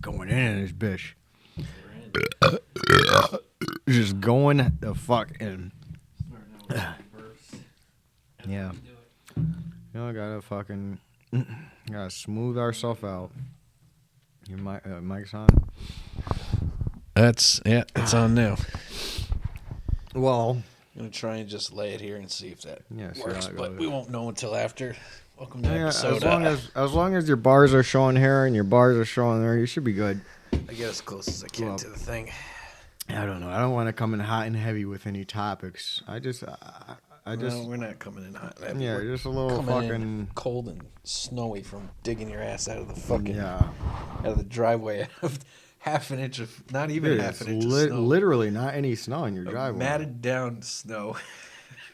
going in this bitch. Just going the fuck in. Yeah. You know, I gotta smooth ourselves out. Your mic's on? It's on now. Well, I'm going to try and just lay it here and see if that works, that but goes. we won't know until after. Welcome to Yeah, episode. as long as your bars are showing here and your bars are showing there, you should be good. I get as close as I can to the thing. I don't know. I don't want to come in hot and heavy with any topics. I just No, we're not coming in hot and heavy. Yeah, We're just a little coming fucking in cold and snowy from digging your ass out of the fucking out of the driveway of half an inch of not even half an inch of snow. Literally not any snow in your driveway. Matted down snow.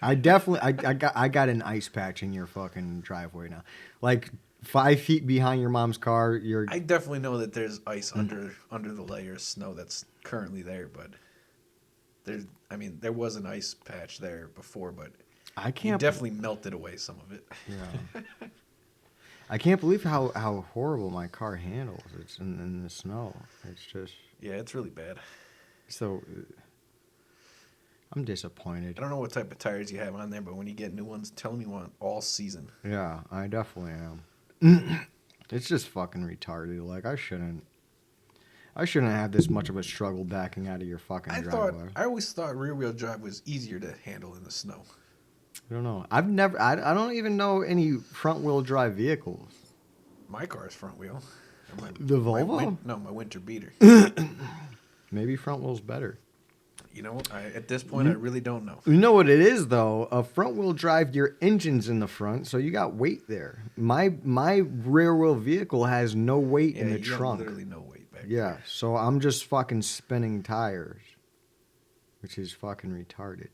I got an ice patch in your fucking driveway now. Like 5 feet behind your mom's car. I definitely know that there's ice under the layer of snow that's currently there, but there was an ice patch there before, but you definitely melted away some of it. Yeah. I can't believe how horrible my car handles. It's in the snow. It's just... Yeah, it's really bad. So, I'm disappointed. I don't know what type of tires you have on there, but when you get new ones, tell them you want all season. Yeah, I definitely am. It's just fucking retarded. Like, I shouldn't have this much of a struggle backing out of your fucking driveway. I always thought rear-wheel drive was easier to handle in the snow. I don't know. I don't even know any front-wheel drive vehicles. My car is front-wheel. The Volvo? My winter beater. Maybe front-wheel's better. You know, at this point, I really don't know. You know what it is, though? A front-wheel drive, your engine's in the front, so you got weight there. My rear-wheel vehicle has no weight in the trunk. Literally no weight back there. Yeah, so I'm just fucking spinning tires, which is fucking retarded.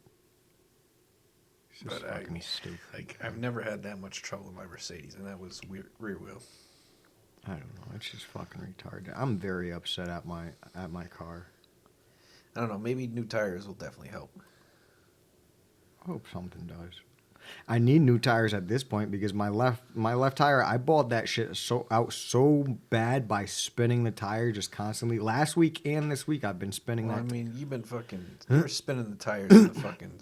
It's just fucking stupid. Like, I've never had that much trouble in my Mercedes, and that was rear-wheel. I don't know. It's just fucking retarded. I'm very upset at my car. I don't know. Maybe new tires will definitely help. I hope something does. I need new tires at this point because my left tire, I balled that shit so bad by spinning the tire just constantly. Last week and this week, I've been spinning that. I mean, you've been you're spinning the tires in the fucking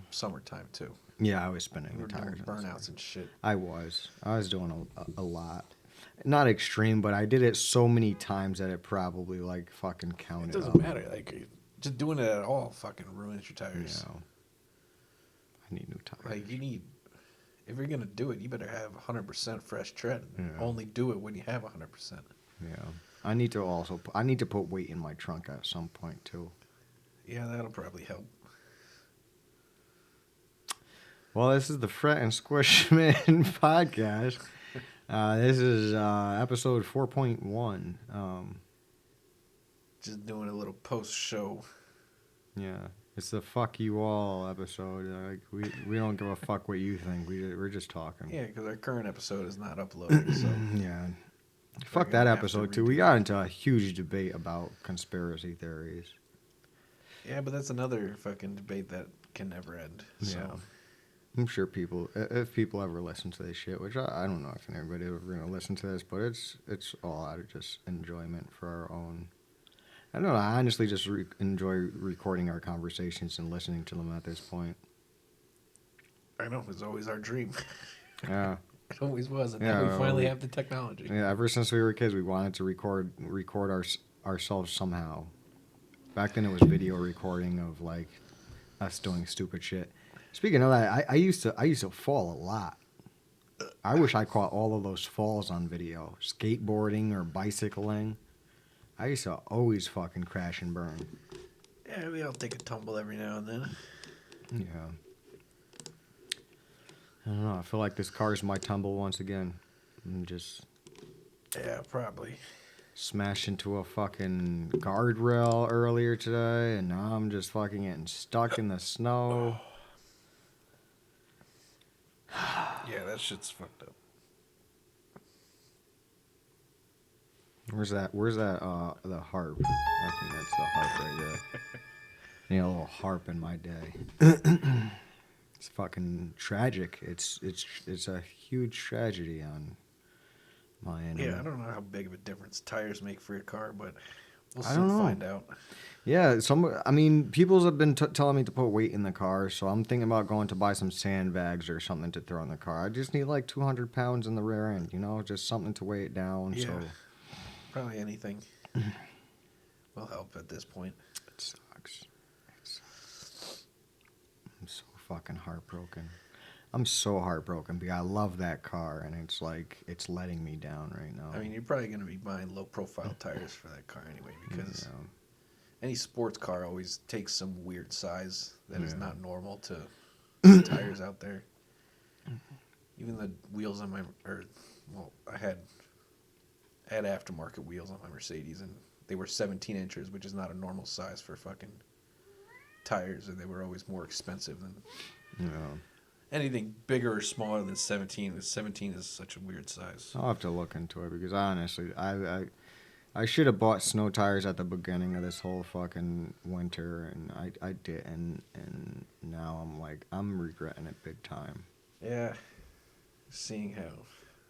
summertime too. Yeah, I was spinning the tires. Doing burnouts and shit. I was doing a lot. Not extreme, but I did it so many times that it probably like fucking counted. It doesn't matter. Like, just doing it at all fucking ruins your tires. Yeah. I need new tires. Like, if you're gonna do it, you better have 100% fresh tread. Yeah. Only do it when you have 100%. Yeah. I need to put weight in my trunk at some point too. Yeah, that'll probably help. Well, this is the Fret and SquishMitten podcast. This is episode 4.1. Just doing a little post-show. Yeah, it's the fuck you all episode. Like we don't give a fuck what you think. We're just talking. Yeah, because our current episode is not uploaded. So yeah, fuck that episode too. We got into a huge debate about conspiracy theories. Yeah, but that's another fucking debate that can never end. So. Yeah. I'm sure if people ever listen to this shit, which I don't know if anybody ever going to listen to this, but it's all out of just enjoyment for our own. I don't know. I honestly just enjoy recording our conversations and listening to them at this point. I know. It was always our dream. Yeah. It always was. And now we finally have the technology. Yeah, ever since we were kids, we wanted to record ourselves somehow. Back then it was video recording of, like, us doing stupid shit. Speaking of that, I used to fall a lot. I wish I caught all of those falls on video. Skateboarding or bicycling. I used to always fucking crash and burn. Yeah, we all take a tumble every now and then. Yeah. I don't know. I feel like this car's my tumble once again. I'm just... Yeah, probably. Smashed into a fucking guardrail earlier today, and now I'm just fucking getting stuck in the snow. Yeah, that shit's fucked up. Where's that? The harp. I think that's the harp right there. Need a little harp in my day. It's fucking tragic. It's a huge tragedy on my end. Yeah, I don't know how big of a difference tires make for your car, but we'll I soon don't know. find out. Yeah, I mean, people have been telling me to put weight in the car, so I'm thinking about going to buy some sandbags or something to throw in the car. I just need like 200 pounds in the rear end, just something to weigh it down. Yeah, so probably anything will help at this point. It sucks. I'm so fucking heartbroken. I'm so heartbroken because I love that car, and it's like it's letting me down right now. I mean, you're probably going to be buying low-profile tires for that car anyway, because any sports car always takes some weird size that is not normal to tires out there. Even the wheels on I had aftermarket wheels on my Mercedes, and they were 17 inches, which is not a normal size for fucking tires, and they were always more expensive than anything bigger or smaller than 17. 17 is such a weird size. I'll have to look into it because honestly, I should have bought snow tires at the beginning of this whole fucking winter, and I didn't, and now I'm regretting it big time. Yeah, seeing how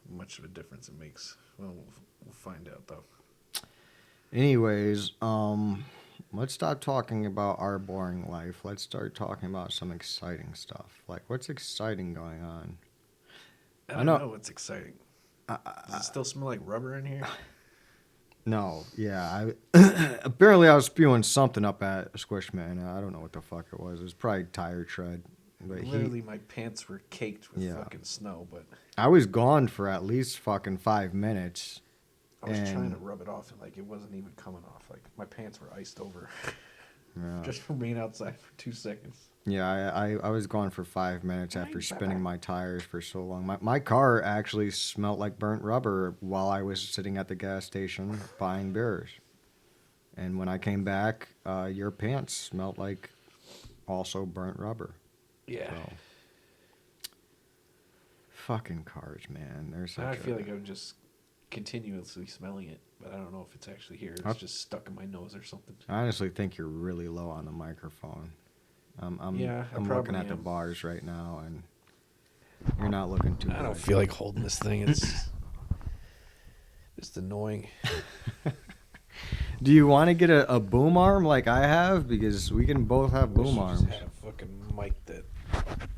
much of a difference it makes. Well, we'll find out though. Anyways, let's stop talking about our boring life. Let's start talking about some exciting stuff. Like, what's exciting going on? I don't know what's exciting. Does it still smell like rubber in here? No, yeah. Apparently I was spewing something up at SquishMitten. I don't know what the fuck it was. It was probably tire tread. But literally, my pants were caked with fucking snow. But I was gone for at least fucking 5 minutes. I was trying to rub it off, and it wasn't even coming off. Like, my pants were iced over just from being outside for 2 seconds. Yeah, I was gone for 5 minutes after spinning my tires for so long. My car actually smelled like burnt rubber while I was sitting at the gas station buying beers. And when I came back, your pants smelled like also burnt rubber. Yeah. So, fucking cars, man. I feel like I'm just continuously smelling it, but I don't know if it's actually here. It's just stuck in my nose or something. I honestly think you're really low on the microphone. I'm looking at the bars right now, and you're not looking too good. I don't feel like holding this thing. It's just annoying. Do you want to get a boom arm like I have? Because we can both have boom arms. Just had a fucking mic that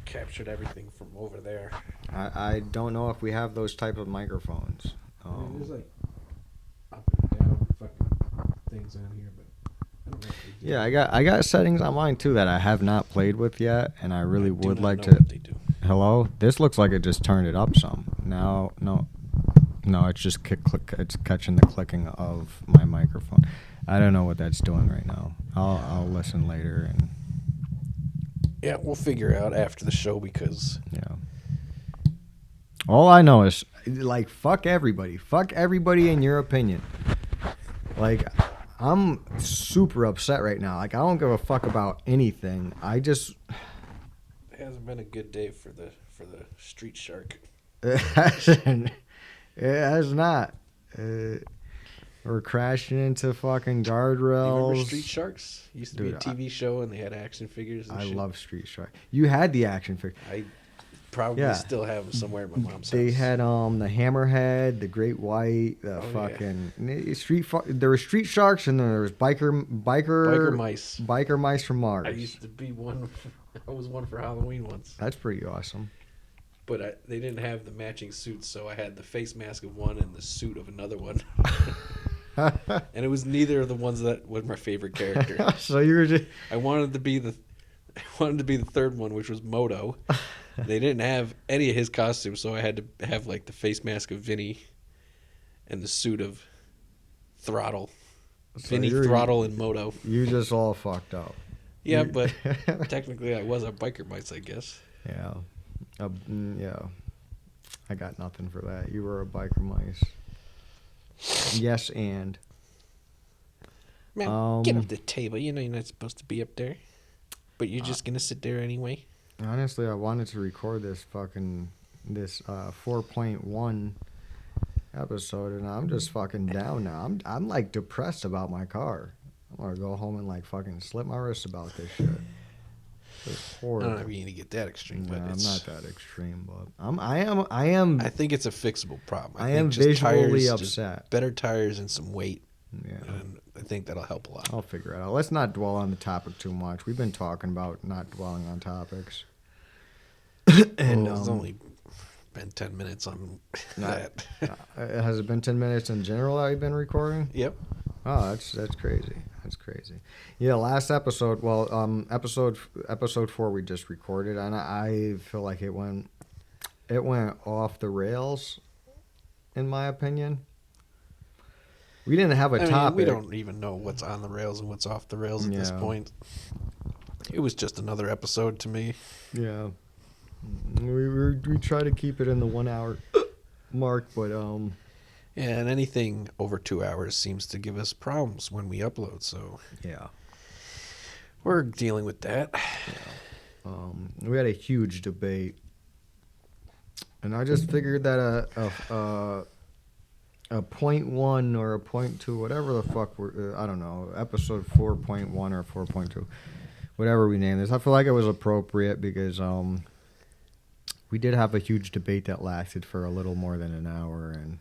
captured everything from over there. I don't know if we have those type of microphones. There's like up and down fucking things on here, but I don't know if they do. Yeah, I got settings on mine too that I have not played with yet, and I really would like to. What they do. Hello, this looks like it just turned it up some. Now, no, it's just it's catching the clicking of my microphone. I don't know what that's doing right now. I'll listen later and. Yeah, we'll figure out after the show because. Yeah. All I know is, like, fuck everybody. Fuck everybody in your opinion. Like, I'm super upset right now. Like, I don't give a fuck about anything. I just... It hasn't been a good day for the street shark. It hasn't. It has not. We're crashing into fucking guardrails. You remember Street Sharks? It used to be a TV show, and they had action figures and I shit. love Street Shark. You had the action figure. I probably still have them somewhere at my mom's house. They had the Hammerhead, the Great White, the there were Street Sharks, and there was biker mice. Biker mice from Mars. I used to be one. I was one for Halloween once. That's pretty awesome. But they didn't have the matching suits, so I had the face mask of one and the suit of another one. And it was neither of the ones that was my favorite character. So you were just... I wanted to be the third one, which was Moto. They didn't have any of his costumes, so I had to have like the face mask of Vinny and the suit of Throttle. So Vinny, Throttle, and Moto. You just all fucked up. Yeah, but technically I was a biker mice, I guess. Yeah. Yeah. I got nothing for that. You were a biker mice. Yes, and. Man, get up the table. You know you're not supposed to be up there. But you're just going to sit there anyway? Honestly, I wanted to record this 4.1 episode, and I'm just fucking down now. I'm like depressed about my car. I'm going to go home and like fucking slip my wrist about this shit. horrible. I don't mean to get that extreme, but I'm it's not that extreme, but I am. I think it's a fixable problem. I am visually upset. Better tires and some weight. Yeah, and I think that'll help a lot. I'll figure it out. Let's not dwell on the topic too much. We've been talking about not dwelling on topics. And it's only been 10 minutes on that. Has it been 10 minutes in general that we've been recording? Yep. Oh, that's crazy. That's crazy. Yeah, last episode. Well, episode 4 we just recorded, and I feel like it went off the rails, in my opinion. We didn't have a topic. We don't even know what's on the rails and what's off the rails at this point. It was just another episode to me. Yeah. We try to keep it in the 1 hour mark, but Yeah, and anything over 2 hours seems to give us problems when we upload. So yeah, we're dealing with that. Yeah. We had a huge debate, and I just figured that a 0.1 or a 0.2, whatever the fuck I don't know, episode 4.1 or 4.2, whatever we name this, I feel like it was appropriate because we did have a huge debate that lasted for a little more than an hour, and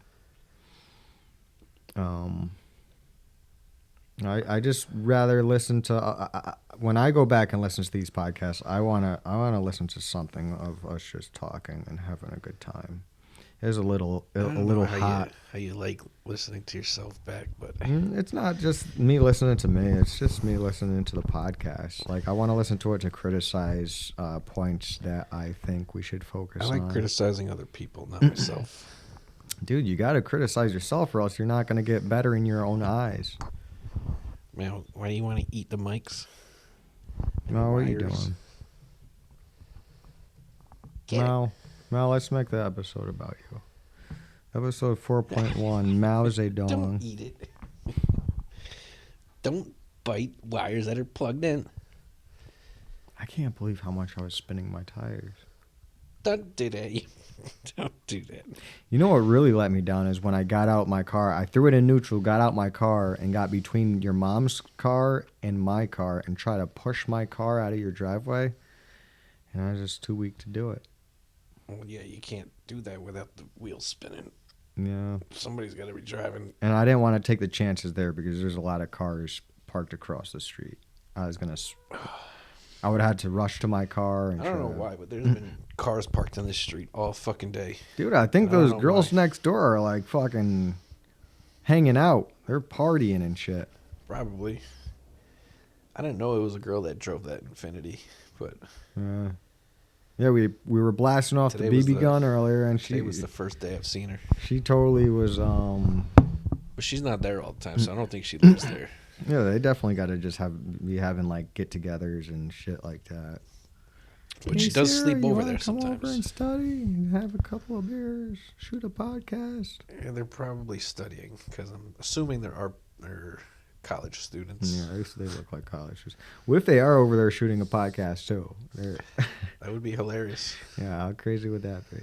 I just rather listen to when I go back and listen to these podcasts, I wanna listen to something of us just talking and having a good time. It was a little hot. How you like listening to yourself back, but it's not just me listening to me. It's just me listening to the podcast. Like I want to listen to it to criticize points that I think we should focus on. I like criticizing other people, not myself. Dude, you got to criticize yourself, or else you're not going to get better in your own eyes. Man, why do you want to eat the mics? No, what are you doing? Mal, let's make the episode about you. Episode 4.1, Mao Zedong. Don't eat it. Don't bite wires that are plugged in. I can't believe how much I was spinning my tires. Don't do that. Don't do that. You know what really let me down is when I got out my car. I threw it in neutral, got out my car, and got between your mom's car and my car and tried to push my car out of your driveway. And I was just too weak to do it. Well, yeah, you can't do that without the wheels spinning. Yeah. Somebody's got to be driving. And I didn't want to take the chances there because there's a lot of cars parked across the street. I would have had to rush to my car. And I don't know why, but there's been cars parked on this street all fucking day. Dude, I think those girls next door are like fucking hanging out. They're partying and shit. Probably. I didn't know it was a girl that drove that Infiniti, but... Yeah, we were blasting off the BB gun earlier, and today was the first day I've seen her. She totally was. But she's not there all the time, so I don't think she lives there. Yeah, they definitely got to just be having like get-togethers and shit like that. But she does sleep over there sometimes. Come over and study and have a couple of beers, shoot a podcast. Yeah, they're probably studying because I'm assuming they're college students. Yeah, they look like college students. What if they are over there shooting a podcast too? That would be hilarious. Yeah, how crazy would that be?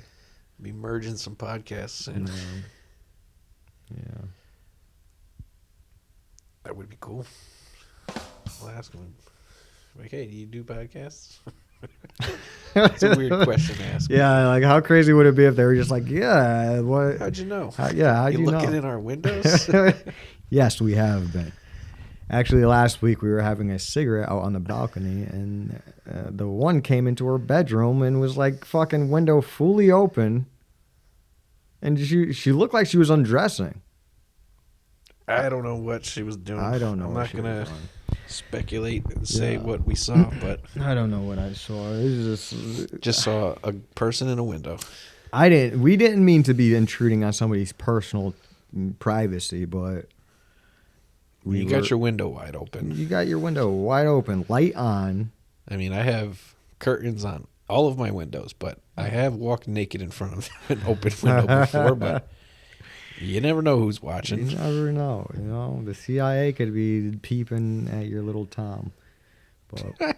Be merging some podcasts and yeah, that would be cool. I'll ask them. Like, hey, do you do podcasts? That's a weird question to ask. Yeah, like how crazy would it be if they were just like, yeah, what? How'd you know? How'd you know? Looking in our windows? Yes, we have been. Actually, last week we were having a cigarette out on the balcony, and the one came into her bedroom and was like fucking window fully open, and she looked like she was undressing. I don't know what she was doing. I don't know. I'm not gonna speculate and say what we saw, but I don't know what I saw. It was just saw a person in a window. We didn't mean to be intruding on somebody's personal privacy, but. You got your window wide open. You got your window wide open, light on. I mean, I have curtains on all of my windows, but I have walked naked in front of an open window before, but you never know who's watching. You never know. You know, the CIA could be peeping at your little Tom. But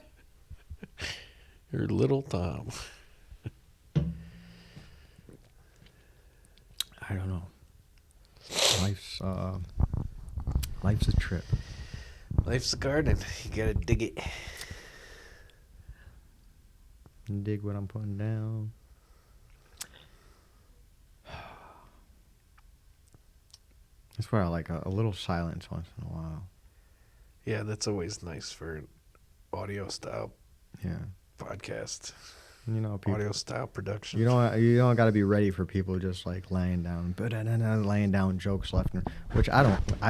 your little Tom. I don't know. Life's a trip. Life's a garden. You gotta dig it. Dig what I'm putting down. That's why I like a little silence once in a while. Yeah, that's always nice for audio style. Yeah. Podcast. You know, people, audio style production. You don't got to be ready for people just like laying down jokes left and which I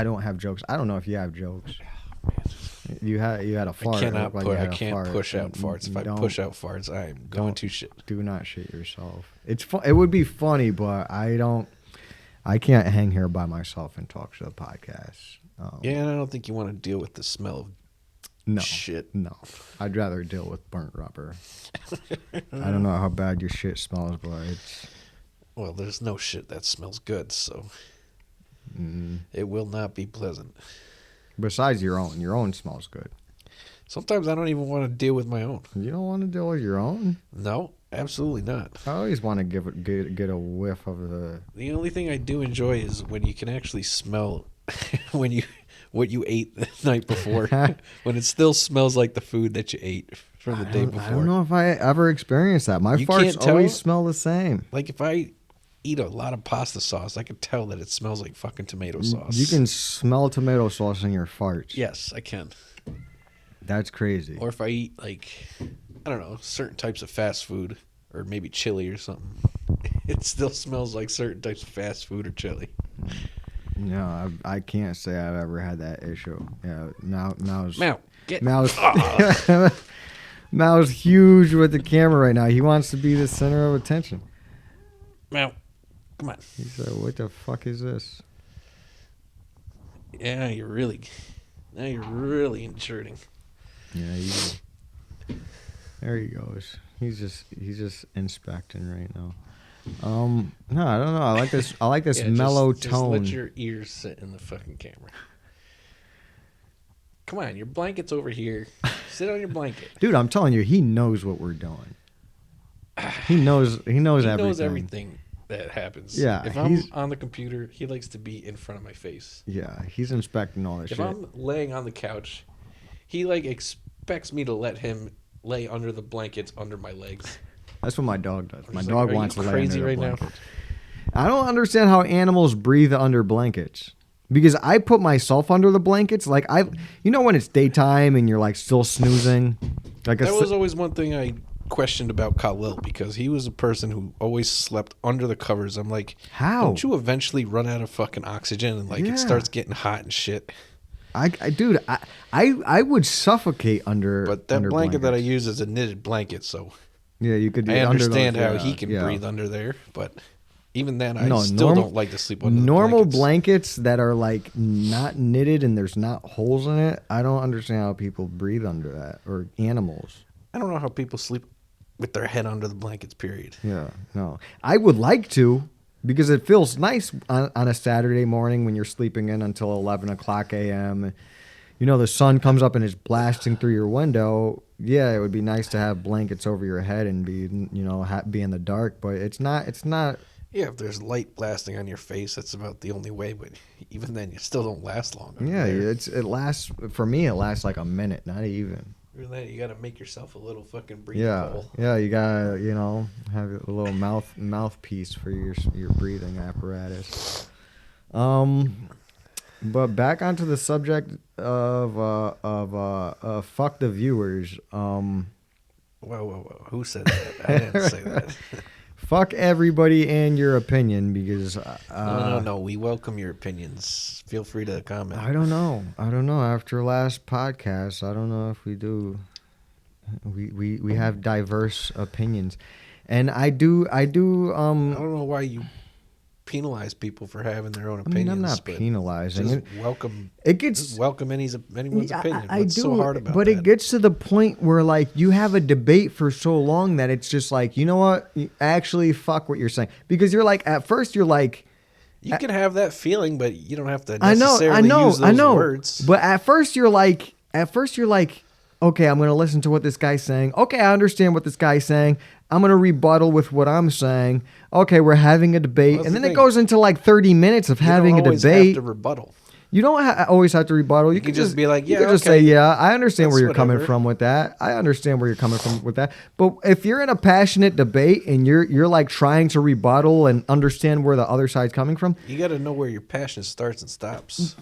don't have jokes. I don't know if you have jokes. You had a fart. I can't push out farts. If I push out farts, I'm going to shit. Do not shit yourself. It would be funny, but I can't hang here by myself and talk to the podcast. Yeah, and I don't think you want to deal with the smell of shit. No, I'd rather deal with burnt rubber. I don't know how bad your shit smells, but it's... Well, there's no shit that smells good, so it will not be pleasant. Besides your own smells good. Sometimes I don't even want to deal with my own. You don't want to deal with your own? No, absolutely not. I always want to get a whiff of the... The only thing I do enjoy is when you can actually smell what you ate the night before, when it still smells like the food that you ate from the day before. I don't know if I ever experienced that. My farts always smell the same. Like if I eat a lot of pasta sauce, I can tell that it smells like fucking tomato sauce. You can smell tomato sauce in your farts. Yes, I can. That's crazy. Or if I eat like, I don't know, certain types of fast food or maybe chili or something, it still smells like certain types of fast food or chili. No, I can't say I've ever had that issue. Yeah, Mal's huge with the camera right now. He wants to be the center of attention. Mal, come on. He said, "What the fuck is this?" Yeah, you're really intruding. Yeah, there he goes. He's just inspecting right now. No, I don't know. I like this mellow tone. Just let your ears sit in the fucking camera. Come on, your blanket's over here. Sit on your blanket. Dude, I'm telling you, he knows what we're doing. He knows everything. He knows everything that happens. Yeah. If I'm on the computer, he likes to be in front of my face. Yeah, he's inspecting all this shit. If I'm laying on the couch, he like expects me to let him lay under the blankets under my legs. That's what my dog does. My dog wants to lay under the right blankets. Now? I don't understand how animals breathe under blankets. Because I put myself under the blankets. Like, when it's daytime and you're, like, still snoozing. That was always one thing I questioned about Khalil, because he was a person who always slept under the covers. I'm like, how? Don't you eventually run out of fucking oxygen and, like, it starts getting hot and shit? Dude, I would suffocate under. But that blanket that I use is a knitted blanket, so... Yeah, you could. I understand how he can breathe under there, but even then, I still don't like to sleep under normal blankets that are like not knitted and there's not holes in it. I don't understand how people breathe under that, or animals. I don't know how people sleep with their head under the blankets. Period. Yeah, no, I would like to, because it feels nice on a Saturday morning when you're sleeping in until 11 o'clock a.m. You know, the sun comes up and is blasting through your window. Yeah, it would be nice to have blankets over your head and be in the dark, but it's not. Yeah, if there's light blasting on your face, that's about the only way. But even then, you still don't last long. Yeah, it lasts, for me, it lasts like a minute, not even. Even then, you got to make yourself a little fucking breathing hole. Yeah, you got to, have a little mouthpiece for your breathing apparatus. But back onto the subject of fuck the viewers. Whoa. Who said that? I didn't say that. Fuck everybody and your opinion, because... No. We welcome your opinions. Feel free to comment. I don't know. After last podcast, I don't know if we do... We have diverse opinions. And I do... I don't know why you penalize people for having their own opinions. I'm not penalizing it. Welcome. It gets welcome anyone's opinion. I What's do, so hard about but that? It gets to the point where like you have a debate for so long that it's just like, you know what? You actually fuck what you're saying, because you're like, at first you're like, you can have that feeling, but you don't have to necessarily use those words. But at first you're like, okay, I'm going to listen to what this guy's saying. Okay, I understand what this guy's saying. I'm going to rebuttal with what I'm saying. Okay, we're having a debate. And then it goes into like 30 minutes of having a debate. You don't always have to rebuttal. You don't always have to rebuttal. You can just be like, yeah, you can just say, yeah, I understand where you're coming from with that. I understand where you're coming from with that. But if you're in a passionate debate and you're like trying to rebuttal and understand where the other side's coming from, you got to know where your passion starts and stops.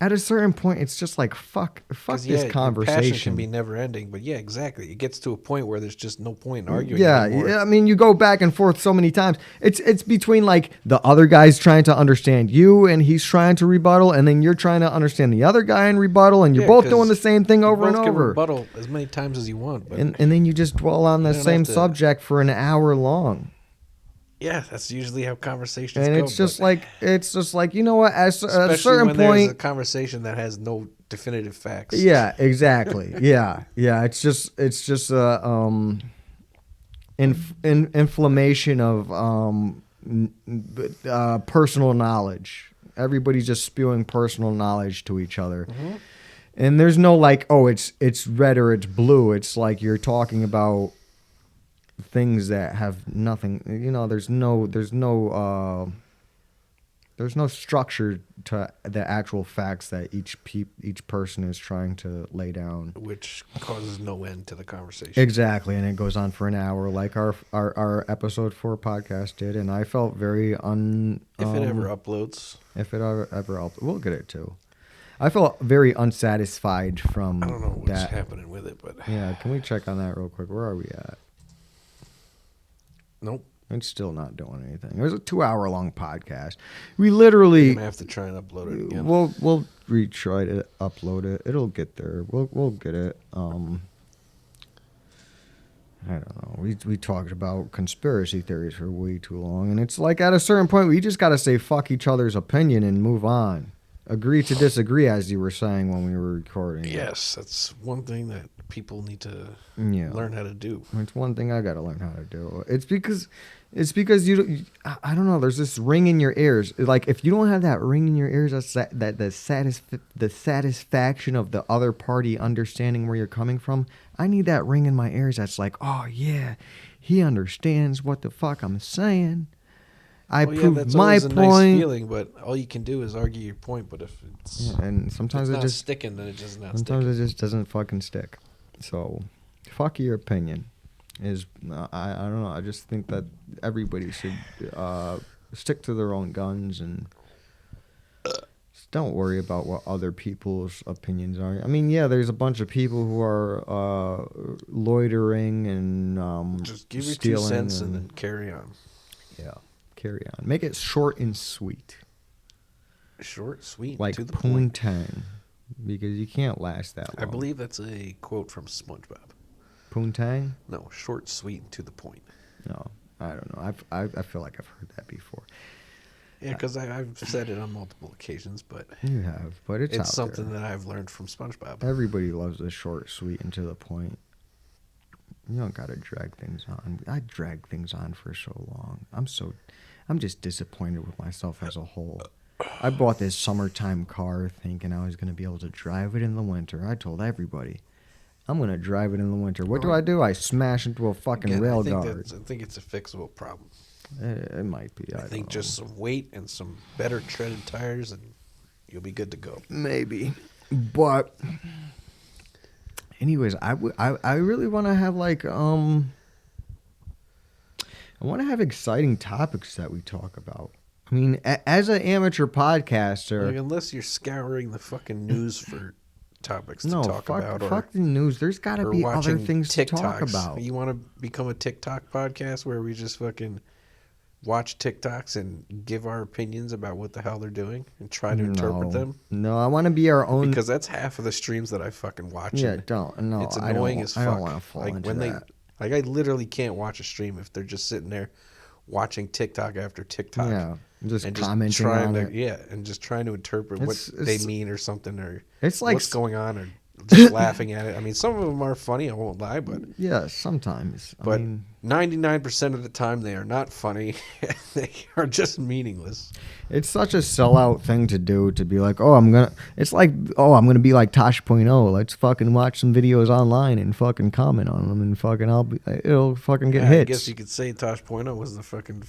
At a certain point, it's just like, fuck this conversation. Passion can be never ending, but yeah, exactly. It gets to a point where there's just no point in arguing anymore. Yeah, I mean, you go back and forth so many times. It's between like the other guy's trying to understand you and he's trying to rebuttal, and then you're trying to understand the other guy and rebuttal, and you're both doing the same thing over and over. You can rebuttal as many times as you want. But and then you just dwell on the same subject for an hour long. Yeah, that's usually how conversations go. And it's just like you know what? At a certain point, there's a conversation that has no definitive facts. Yeah, exactly. yeah. It's just inflammation of personal knowledge. Everybody's just spewing personal knowledge to each other. Mm-hmm. And there's no like, oh, it's red or it's blue. It's like you're talking about things that have nothing, you know, there's no structure to the actual facts that each person is trying to lay down, which causes no end to the conversation. Exactly, and it goes on for an hour, like our episode 4 podcast did, and I felt very if it ever uploads. If it ever uploads, we'll get it too. I felt very unsatisfied from. I don't know what's happening with it, but yeah, can we check on that real quick? Where are we at? Nope. It's still not doing anything. It was a 2-hour-long podcast. We literally... You're going to have to try and upload it again. We'll retry to upload it. It'll get there. We'll get it. I don't know. We talked about conspiracy theories for way too long. And it's like at a certain point, we just got to say fuck each other's opinion and move on. Agree to disagree, as you were saying when we were recording. Yes, that's one thing that people need to learn how to do. It's one thing I got to learn how to do. It's because you. I don't know. There's this ring in your ears. Like if you don't have that ring in your ears, that's the satisfaction of the other party understanding where you're coming from. I need that ring in my ears. That's like, oh yeah, he understands what the fuck I'm saying. I proved that's my point. Nice feeling, but all you can do is argue your point. But if it's and sometimes it's it just sticking, then it just not. Sometimes sticking. it just doesn't fucking stick. So, fuck your opinion. Is I don't know. I just think that everybody should stick to their own guns and just don't worry about what other people's opinions are. I mean, yeah, there's a bunch of people who are loitering and just give your 2 cents and then carry on. Yeah. Carry on. Make it short and sweet. Short, sweet, like to the point. Poontang, because you can't last that long. I believe that's a quote from SpongeBob. Poontang? No, short, sweet, and to the point. No, I don't know. I feel like I've heard that before. Yeah, because I've said it on multiple occasions, but you have. But it's something that I've learned from SpongeBob. Everybody loves the short, sweet, and to the point. You don't gotta drag things on. I drag things on for so long. I'm just disappointed with myself as a whole. I bought this summertime car thinking I was going to be able to drive it in the winter. I told everybody, I'm going to drive it in the winter. What do? I smash into a fucking rail guard. I think it's a fixable problem. It might be. I think just some weight and some better treaded tires and you'll be good to go. Maybe. But anyways, I really want to have like I want to have exciting topics that we talk about. I mean, as an amateur podcaster... Like, unless you're scouring the fucking news for topics to talk about. Fuck the news. There's got to be other things to talk about. You want to become a TikTok podcast where we just fucking watch TikToks and give our opinions about what the hell they're doing and try to interpret them? No, I want to be our own... Because that's half of the streams that I fucking watch. Yeah, don't. No, it's annoying as fuck. I don't want to fall into that. Like, I literally can't watch a stream if they're just sitting there watching TikTok after TikTok. Yeah, just commenting on it. Yeah, and just trying to interpret what they mean or something, or it's like what's going on, or just laughing at it. I mean, some of them are funny, I won't lie, but... Yeah, sometimes. But 99% of the time, they are not funny. They are just meaningless. It's such a sellout thing to do, to be like, it's like, I'm going to be like Tosh.0. Let's fucking watch some videos online and fucking comment on them and fucking, it'll fucking get hits. I guess you could say Tosh.0 was the fucking,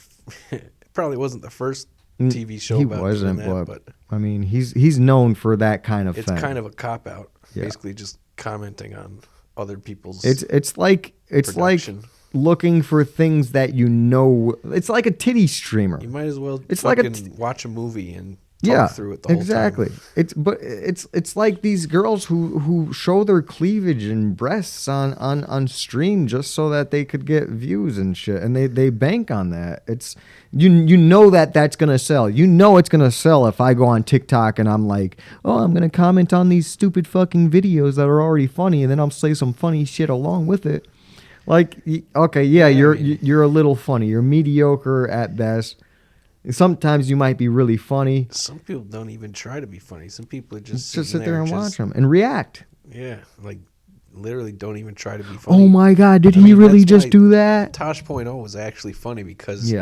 it probably wasn't the first TV show. He about wasn't, that, but I mean, he's known for that kind of thing. It's kind of a cop out, Yeah. basically just commenting on other people's. It's like looking for things that you know. It's like a titty streamer. You might as well. It's watch a movie and talk through it the whole time. It's like these girls who show their cleavage and breasts on stream just so that they could get views and shit, and they bank on that. It's you know that's gonna sell. You know it's gonna sell if I go on TikTok and I'm like, oh, I'm gonna comment on these stupid fucking videos that are already funny, and then I'll say some funny shit along with it. Like, okay, yeah, you're a little funny. You're mediocre at best. Sometimes you might be really funny. Some people don't even try to be funny. Some people are just sit there and watch them and react. Yeah, like literally don't even try to be funny. Oh my God, did he really just do that? Tosh.0 was actually funny because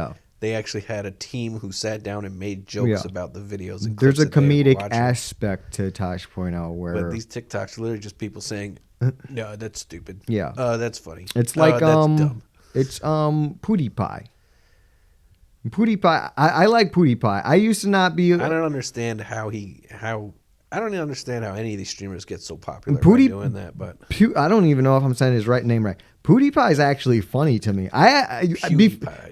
they actually had a team who sat down and made jokes about the videos. And there's a comedic aspect to Tosh.0 where... But these TikToks are literally just people saying, no, that's stupid. Yeah. That's funny. It's like, that's dumb. It's PewDiePie. PewDiePie, I like PewDiePie. I used to not be... I don't understand how I don't even understand how any of these streamers get so popular by doing that. But I don't even know if I'm saying his name right. PewDiePie is actually funny to me.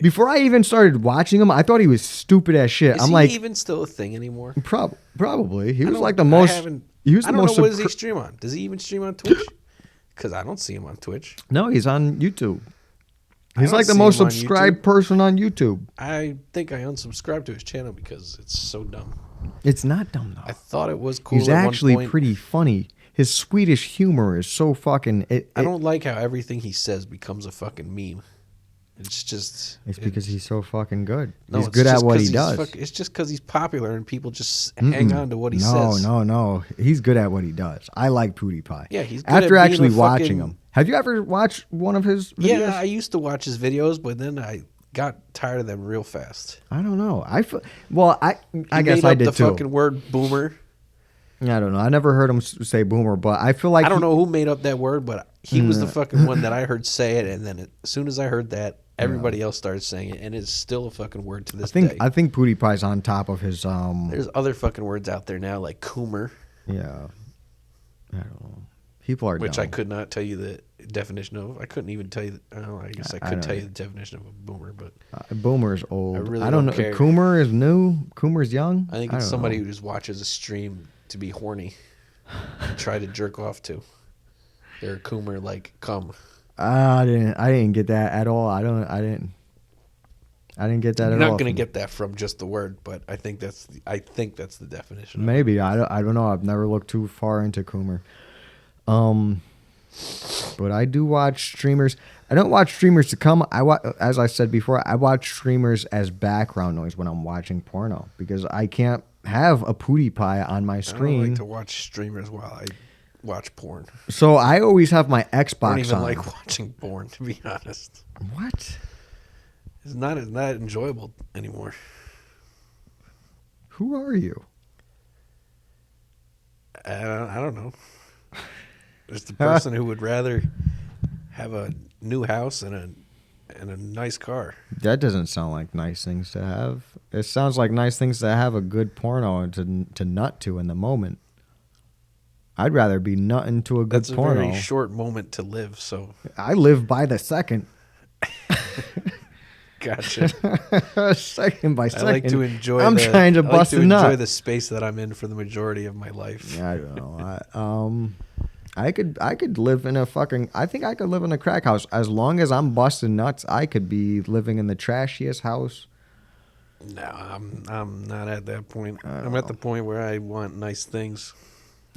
Before I even started watching him, I thought he was stupid as shit. Is he even still a thing anymore? Probably. He was like the most... I don't know, what does he stream on? Does he even stream on Twitch? Because I don't see him on Twitch. No, he's on YouTube. He's like the most subscribed person on YouTube. I think I unsubscribed to his channel because it's so dumb. It's not dumb, though. I thought it was cool. He's actually pretty funny. His Swedish humor is so fucking... I don't like how everything he says becomes a fucking meme. It's just... It's because he's so fucking good. No, he's good at what he does. It's just because he's popular and people just hang on to what he says. No. He's good at what he does. I like PewDiePie. Yeah, he's good after at actually watching him. Have you ever watched one of his videos? Yeah, I used to watch his videos, but then I got tired of them real fast. I don't know. I guess I did too. The fucking word boomer. I don't know. I never heard him say boomer, but I feel like I don't know who made up that word, but he was the fucking one that I heard say it, and then as soon as I heard that, everybody else started saying it, and it's still a fucking word to this day. I think PewDiePie's on top of his. There's other fucking words out there now, like coomer. Yeah. I don't know. People are Which dumb. I could not tell you the definition of. I couldn't even tell you. I guess I could tell you the definition of a boomer, but boomer's old. I really don't know. care. Coomer is new. Coomer's young. I think it's somebody who just watches a stream to be horny, and try to jerk off to. They're a coomer like cum. I didn't get that at all. I didn't get that at all. You're not going to get that from just the word, but I think that's the definition. Maybe I don't know. I've never looked too far into Coomer. But I do watch streamers. I don't watch streamers to come. As I said before, I watch streamers as background noise when I'm watching porno because I can't have a PewDiePie on my screen. I don't like to watch streamers while I watch porn. So I always have my Xbox on. I don't even like watching porn, to be honest. What? It's not enjoyable anymore. Who are you? I don't know. Just the person who would rather have a new house and a nice car. That doesn't sound like nice things to have. It sounds like nice things to have a good porno to nut to in the moment. I'd rather be nutting to a good porno. That's a very short moment to live, so... I live by the second. Gotcha. Second by second. I like to enjoy trying to bust a nut. enjoy the space that I'm in for the majority of my life. I don't know. I could live in a fucking... I think I could live in a crack house. As long as I'm busting nuts, I could be living in the trashiest house. No, I'm not at that point. I'm at the point where I want nice things.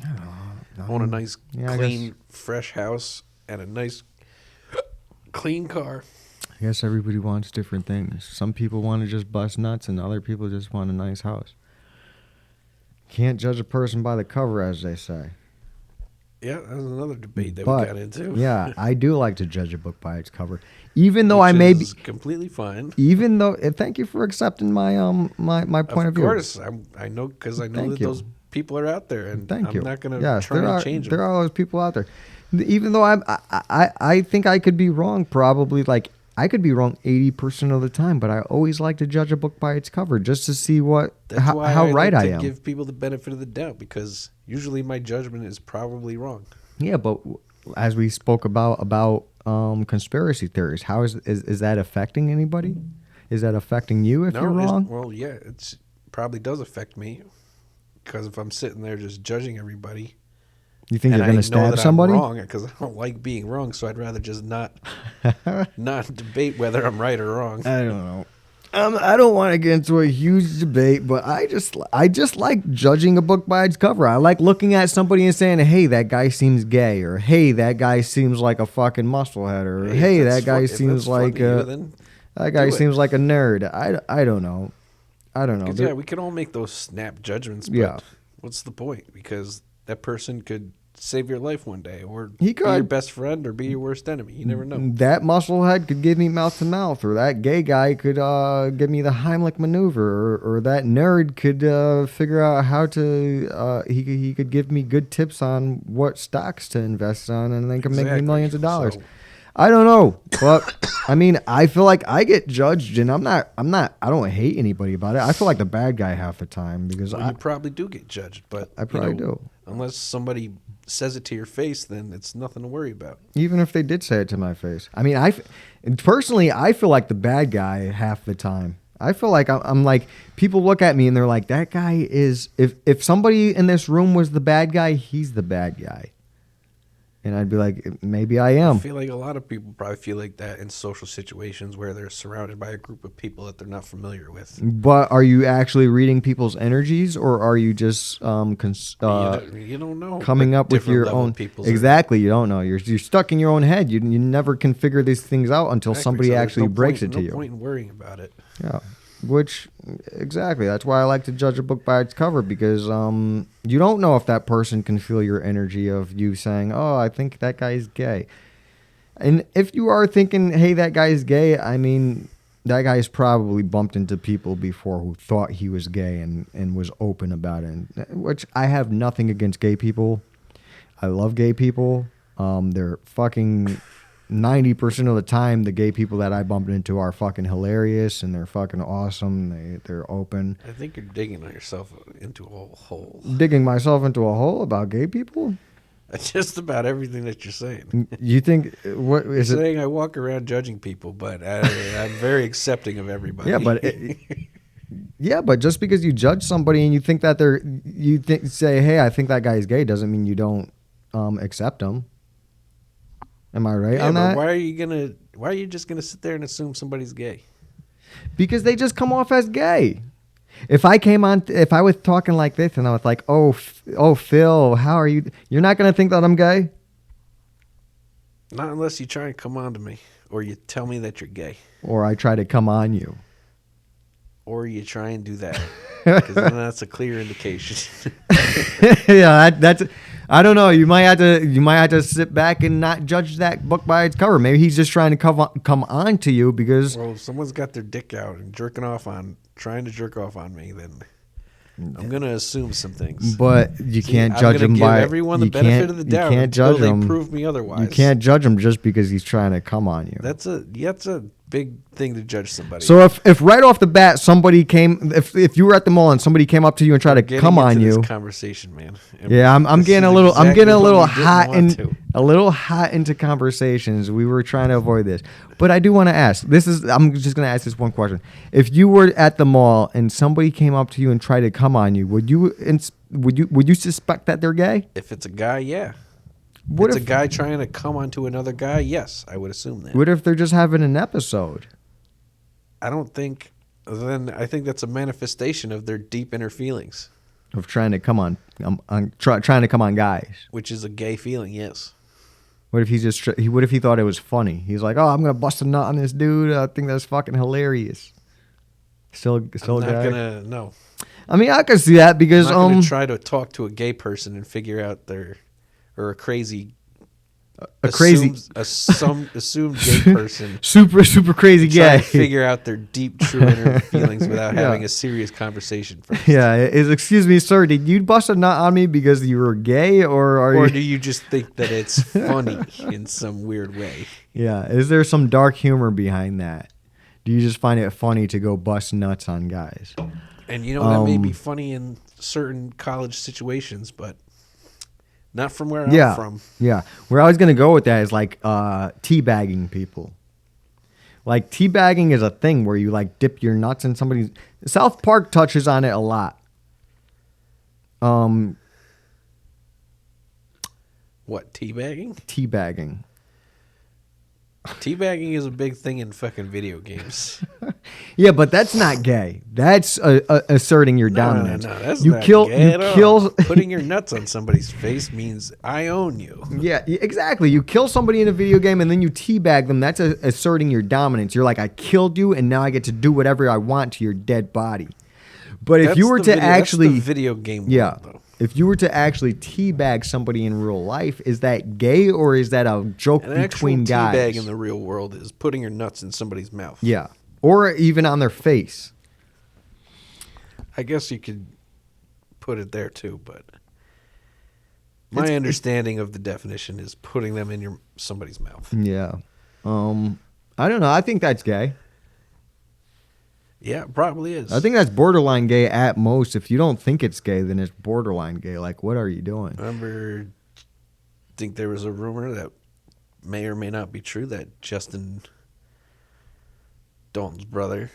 I want a nice, clean, fresh house and a nice, clean car. I guess everybody wants different things. Some people want to just bust nuts, and other people just want a nice house. Can't judge a person by the cover, as they say. Yeah, that was another debate that we got into. Yeah, I do like to judge a book by its cover, even though I may be completely fine. Even though, thank you for accepting my my point of view. Of course, I know because I know that those people are out there, and I'm not going to try to change them. There are those people out there. Even though I think I could be wrong, probably. Like I could be wrong 80% of the time, but I always like to judge a book by its cover just to see how right I am. Give people the benefit of the doubt because usually my judgment is probably wrong. Yeah, but as we spoke about conspiracy theories, how is that affecting anybody? Is that affecting you if you're wrong? Well, yeah, it probably does affect me because if I'm sitting there just judging everybody. You think you're going to stab somebody? I'm wrong because I don't like being wrong, so I'd rather just not debate whether I'm right or wrong. I don't know. I don't want to get into a huge debate, but I just like judging a book by its cover. I like looking at somebody and saying, "Hey, that guy seems gay," or "Hey, that guy seems like a fucking musclehead," or "Hey, that guy seems like that guy seems like a nerd." I don't know. I don't know. Yeah, we can all make those snap judgments, but what's the point? Because that person could save your life one day, or be your best friend, or be your worst enemy. You never know. That musclehead could give me mouth to mouth, or that gay guy could give me the Heimlich maneuver, or that nerd could figure out how to. He could give me good tips on what stocks to invest on, and then can make me millions of dollars. So, I don't know, but I mean, I feel like I get judged, and I don't hate anybody about it. I feel like the bad guy half the time because you probably do get judged, but I probably do. Unless somebody says it to your face, then it's nothing to worry about. Even if they did say it to my face. I mean, personally, I feel like the bad guy half the time. I feel like I'm like, people look at me and they're like, that guy is, if somebody in this room was the bad guy, he's the bad guy. And I'd be like, maybe I am. I feel like a lot of people probably feel like that in social situations where they're surrounded by a group of people that they're not familiar with. But are you actually reading people's energies, or are you just you don't know coming up with your own? Exactly, you don't know. You're stuck in your own head. You never can figure these things out until somebody actually breaks it to you. No point in worrying about it. Yeah. Exactly. That's why I like to judge a book by its cover, because you don't know if that person can feel your energy of you saying, "Oh, I think that guy's gay." And if you are thinking, "Hey, that guy's gay," I mean, that guy's probably bumped into people before who thought he was gay and was open about it. Which I have nothing against gay people. I love gay people. They're fucking 90% of the time, the gay people that I bumped into are fucking hilarious and they're fucking awesome. They're open. I think you're digging yourself into a hole. Digging myself into a hole about gay people? Just about everything that you're saying. You think what is you're saying? I walk around judging people, but I'm very accepting of everybody. Yeah, but just because you judge somebody and you think that say, "Hey, I think that guy's gay," doesn't mean you don't accept them. Am I right on that? Why are you just gonna sit there and assume somebody's gay? Because they just come off as gay. If I was talking like this and I was like, oh Phil, how are you? You're not gonna think that I'm gay? Not unless you try and come on to me, or you tell me that you're gay, or I try to come on you, or you try and do that, because then that's a clear indication. Yeah, that's. I don't know. You might have to sit back and not judge that book by its cover. Maybe he's just trying to come on to you because. Well, if someone's got their dick out and trying to jerk off on me, then I'm gonna assume some things. But you can't judge him by. Everyone the benefit of the doubt. You can't judge him. They prove me otherwise. You can't judge him just because he's trying to come on you. That's a big thing to judge somebody. So if right off the bat somebody came, if you were at the mall and somebody came up to you and tried to come on you, this conversation, man. Yeah, I'm getting a little hot into conversations. We were trying to avoid this, but I do want to ask. I'm just going to ask this one question. If you were at the mall and somebody came up to you and tried to come on you, would you suspect that they're gay? If it's a guy, yeah. If it's a guy trying to come onto another guy, yes, I would assume that. What if they're just having an episode? I don't think. Then I think that's a manifestation of their deep inner feelings. Of trying to come on trying to come on guys. Which is a gay feeling, yes. What if he thought it was funny? He's like, "Oh, I'm gonna bust a nut on this dude. I think that's fucking hilarious." Still I'm not gonna no. I mean, I can see that because I'm not gonna try to talk to a gay person and figure out or a crazy assumed gay person super crazy try gay. to figure out their deep, true inner feelings without having a serious conversation first. Yeah, excuse me, sir. Did you bust a nut on me because you were gay, or do you just think that it's funny in some weird way? Yeah, is there some dark humor behind that? Do you just find it funny to go bust nuts on guys? And that may be funny in certain college situations, but not from where I'm from. Yeah, where I was gonna go with that is like teabagging people. Like teabagging is a thing where you like dip your nuts in somebody's. South Park touches on it a lot. What, teabagging? Teabagging. Teabagging is a big thing in fucking video games. Yeah, but that's not gay. That's asserting your dominance. No, that's not gay at all. Putting your nuts on somebody's face means I own you. Yeah, exactly. You kill somebody in a video game and then you teabag them. That's asserting your dominance. You're like, I killed you, and now I get to do whatever I want to your dead body. But if you were to actually, that's the video game world, yeah, though. If you were to actually teabag somebody in real life, is that gay or is that a joke between guys? An actual teabag in the real world is putting your nuts in somebody's mouth. Yeah, or even on their face. I guess you could put it there too, but my understanding of the definition is putting them in somebody's mouth. Yeah, I don't know. I think that's gay. Yeah, it probably is. I think that's borderline gay at most. If you don't think it's gay, then it's borderline gay. Like, what are you doing? I think there was a rumor that may or may not be true that Justin Dalton's brother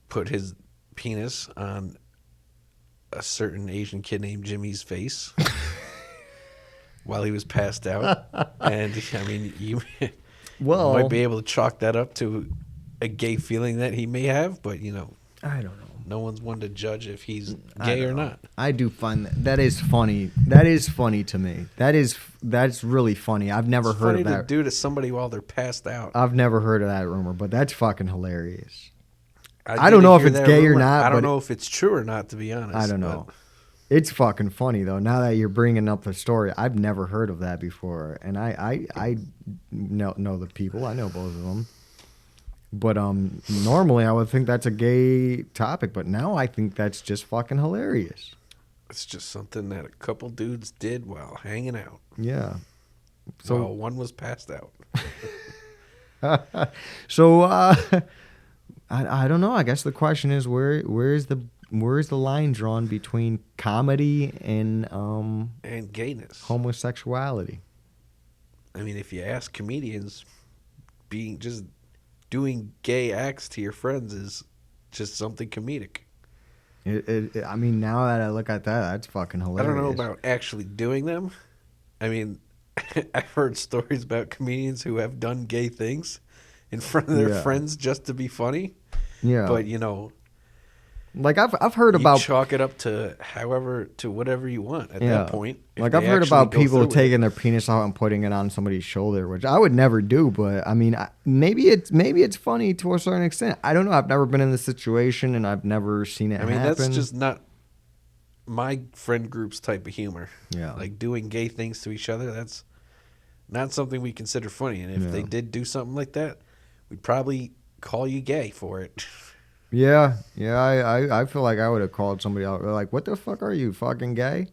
put his penis on a certain Asian kid named Jimmy's face while he was passed out. And, I mean, you might be able to chalk that up to a gay feeling that he may have, but I don't know. No one's one to judge if he's gay or not. I do find that is funny. That is funny to me. That's really funny. I've never heard of that. Funny to do to somebody while they're passed out. I've never heard of that rumor, but that's fucking hilarious. I don't know if it's gay or not. I don't know if it's true or not, to be honest. I don't know. It's fucking funny though. Now that you're bringing up the story, I've never heard of that before, and I know the people. I know both of them. But normally I would think that's a gay topic, but now I think that's just fucking hilarious. It's just something that a couple dudes did while hanging out. Yeah. So while one was passed out. So I don't know. I guess the question is where's the line drawn between comedy and gayness, homosexuality? I mean, if you ask comedians, doing gay acts to your friends is just something comedic. I mean, now that I look at that, that's fucking hilarious. I don't know about actually doing them. I mean, I've heard stories about comedians who have done gay things in front of their friends just to be funny. Yeah. But, like I've heard about, chalk it up to whatever you want at that point. Like I've heard about people taking their penis out and putting it on somebody's shoulder, which I would never do. But I mean, maybe it's funny to a certain extent. I don't know. I've never been in this situation and I've never seen it happen. That's just not my friend group's type of humor. Yeah, like doing gay things to each other. That's not something we consider funny. And if they did do something like that, we'd probably call you gay for it. Yeah. I feel like I would have called somebody out. Like, what the fuck are you, fucking gay?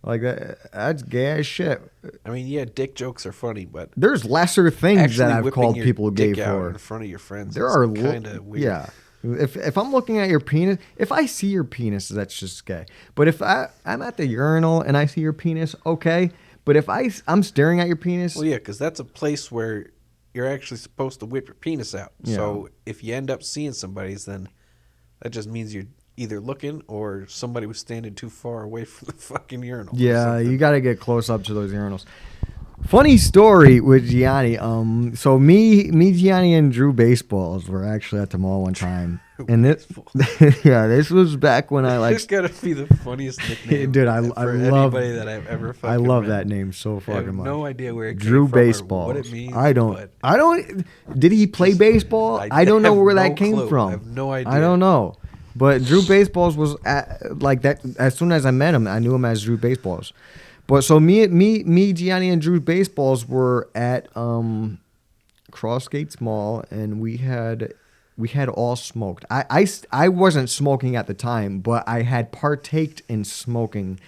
Like that's gay as shit. I mean, yeah, dick jokes are funny, but there's lesser things that I've called people gay for. In front of your friends, there are kind of weird. Yeah, if I'm looking at your penis, if I see your penis, that's just gay. But if I'm at the urinal and I see your penis, okay. But if I'm staring at your penis, well, yeah, because that's a place where you're actually supposed to whip your penis out. Yeah. So if you end up seeing somebody's, then that just means you're either looking or somebody was standing too far away from the fucking urinal. Yeah, you got to get close up to those urinals. Funny story with Gianni. So me, Gianni, and Drew Baseballs were actually at the mall one time, and this was back when I like. It's gotta be the funniest nickname, dude. I love anybody that I've ever. I love that name so fucking much. No idea where it came Drew from Baseballs. Or what it means. I don't. Did he play baseball? I don't know where that came from. I have no idea. I don't know. But Drew Baseballs was like that. As soon as I met him, I knew him as Drew Baseballs. But so me, Gianni, and Drew's baseballs were at Crossgates Mall, and we had all smoked. I wasn't smoking at the time, but I had partaked in smoking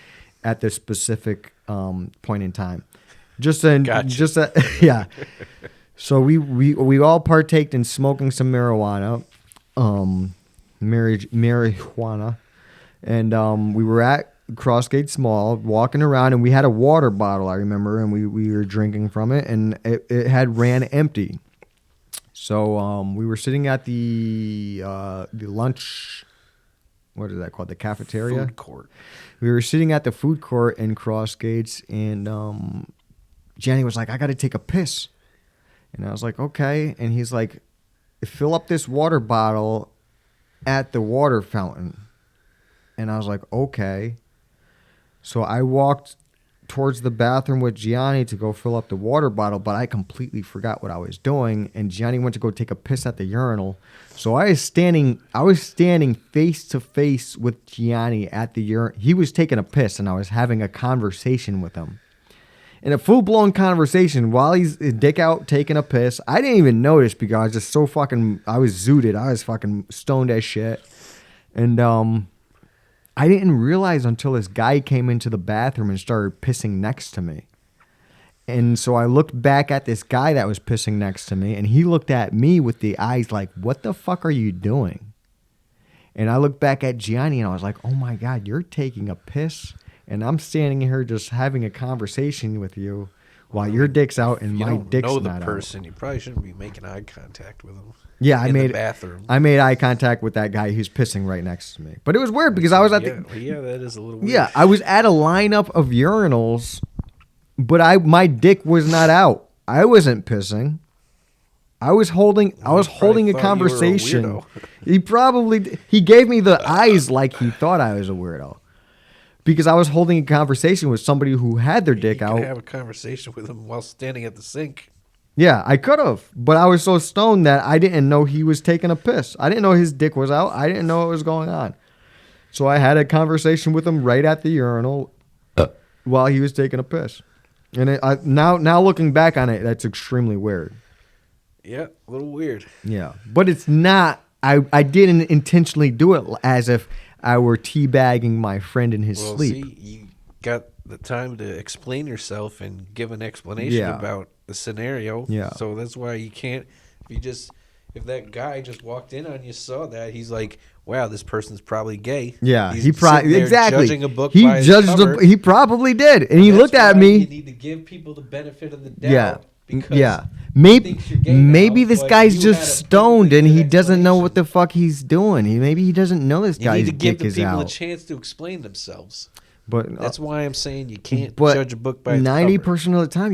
at this specific point in time. Yeah. So we all partaked in smoking some marijuana, marijuana, and we were at Crossgates Mall walking around, and we had a water bottle, I remember, and we were drinking from it, and it had ran empty. So we were sitting at the lunch, what is that called? The cafeteria? Food court. We were sitting at the food court in Crossgates, and Jenny was like, I got to take a piss. And I was like, okay. And he's like, fill up this water bottle at the water fountain. And I was like, okay. So I walked towards the bathroom with Gianni to go fill up the water bottle, but I completely forgot what I was doing. And Gianni went to go take a piss at the urinal. So I was standing face to face with Gianni at the urinal. He was taking a piss, and I was having a conversation with him. In a full-blown conversation while he's dick out taking a piss. I didn't even notice because I was just so fucking, I was zooted. I was fucking stoned as shit. And I didn't realize until this guy came into the bathroom and started pissing next to me. And so I looked back at this guy that was pissing next to me, and he looked at me with the eyes like, what the fuck are you doing? And I looked back at Gianni, and I was like, oh my God, you're taking a piss? And I'm standing here just having a conversation with you while your dick's out and my dick's not out. You don't know the person. You probably shouldn't be making eye contact with him. Yeah, I made the bathroom. I made eye contact with that guy who's pissing right next to me. But it was weird because I was at yeah, that is a little weird. Yeah, I was at a lineup of urinals, but my dick was not out. I wasn't pissing. I was holding a conversation. He gave me the eyes like he thought I was a weirdo. Because I was holding a conversation with somebody who had their dick out. You could have a conversation with him while standing at the sink. Yeah, I could have. But I was so stoned that I didn't know he was taking a piss. I didn't know his dick was out. I didn't know what was going on. So I had a conversation with him right at the urinal while he was taking a piss. And now looking back on it, that's extremely weird. Yeah, a little weird. Yeah. But it's not. I didn't intentionally do it as if I were teabagging my friend in his sleep. See, you got the time to explain yourself and give an explanation about the scenario. Yeah. So that's why you can't. If that guy just walked in on you, saw that, he's like, "Wow, this person's probably gay." Yeah, he probably exactly. Judging a book by its cover. He probably did, and he looked at me. You need to give people the benefit of the doubt. Yeah. Maybe this guy's just stoned and he doesn't know what the fuck he's doing. Maybe he doesn't know this guy's dick is out. You need to give the people a chance to explain themselves. But that's why I'm saying you can't judge a book by its cover. 90% of the time,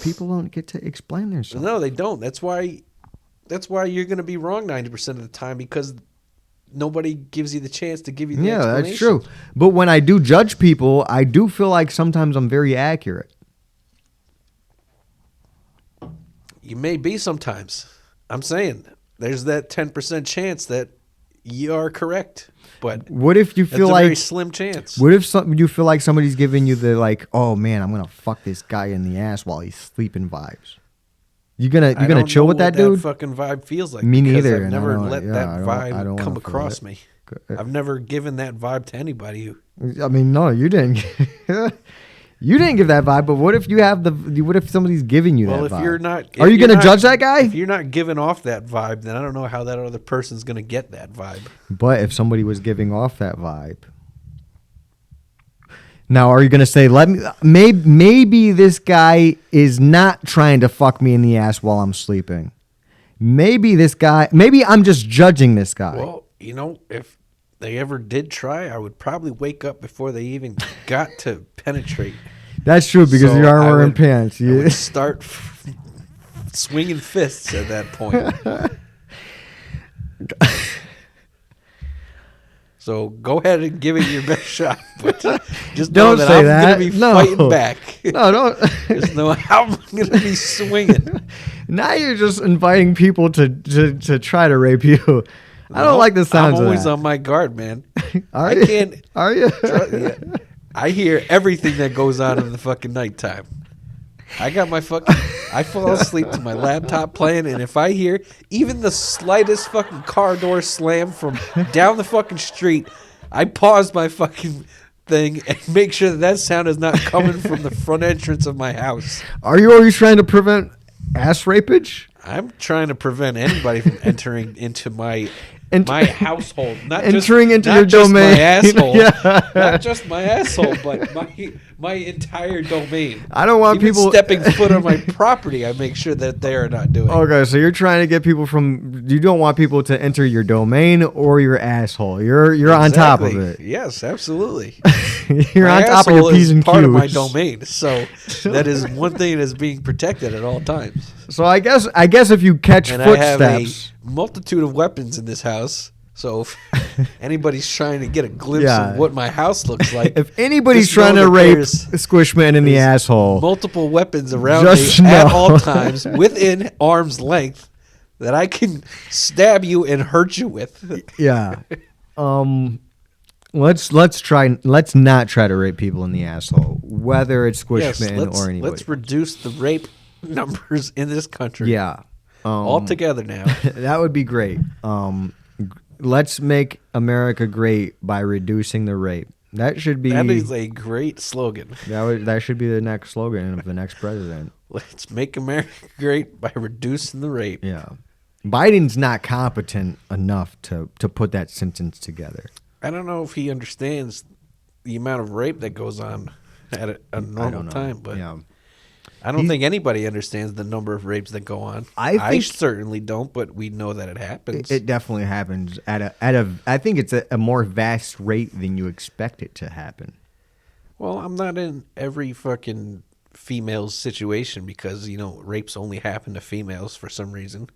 people don't get to explain themselves. No, they don't. That's why you're going to be wrong 90% of the time, because nobody gives you the chance to give you the explanation. Yeah, that's true. But when I do judge people, I do feel like sometimes I'm very accurate. You may be sometimes. I'm saying there's that 10% chance that you are correct. But what if you feel that's like a very slim chance? What if you feel like somebody's giving you the like, oh man, I'm gonna fuck this guy in the ass while he's sleeping vibes? You gonna chill with that dude? That fucking vibe feels like me neither. I've never let that vibe come across me. I've never given that vibe to anybody. I mean, no, you didn't. You didn't give that vibe, but what if what if somebody's giving you that vibe? Well, if you're not... Are you going to judge that guy? If you're not giving off that vibe, then I don't know how that other person's going to get that vibe. But if somebody was giving off that vibe... Now, are you going to say, maybe this guy is not trying to fuck me in the ass while I'm sleeping? Maybe I'm just judging this guy. Well, if they ever did try, I would probably wake up before they even got to penetrate. That's true, because you aren't wearing pants. I would start swinging fists at that point. So go ahead and give it your best shot, but just know that I'm going to be fighting back. No, don't. Just know how I'm going to be swinging. Now you're just inviting people to try to rape you. I don't like the sounds of that. I'm always on my guard, man. Are you? Are you? I hear everything that goes on in the fucking nighttime. I fall asleep to my laptop playing, and if I hear even the slightest fucking car door slam from down the fucking street, I pause my fucking thing and make sure that sound is not coming from the front entrance of my house. Are you always trying to prevent ass rapage? I'm trying to prevent anybody from entering into my household, not entering just, into not your just domain. my asshole, Yeah. not just my asshole, but my entire domain. I don't want Even people stepping foot on my property. I make sure that they are not doing. Okay, so you're trying to get people from. You don't want people to enter your domain or your asshole. You're on top of it. Yes, absolutely. You're my on top of your P's and Q's. Part of my domain, so that is one thing that is being protected at all times. So I guess if you catch And footsteps, I have a multitude of weapons in this house. So if anybody's trying to get a glimpse of what my house looks like, if anybody's trying to rape SquishMitten in the asshole, multiple weapons around me at all times within arm's length that I can stab you and hurt you with. Yeah. Let's not try to rape people in the asshole, whether it's SquishMitten or anybody. Let's reduce the rape numbers in this country. Yeah. All together now. That would be great. Let's make America great by reducing the rape. That should be. That is a great slogan. That should be the next slogan of the next president. Let's make America great by reducing the rape. Yeah. Biden's not competent enough to put that sentence together. I don't know if he understands the amount of rape that goes on at a normal time, but yeah. I don't think anybody understands the number of rapes that go on. I certainly don't, but we know that it happens. It definitely happens at a. I think it's a more vast rate than you expect it to happen. Well, I'm not in every fucking female's situation because rapes only happen to females for some reason.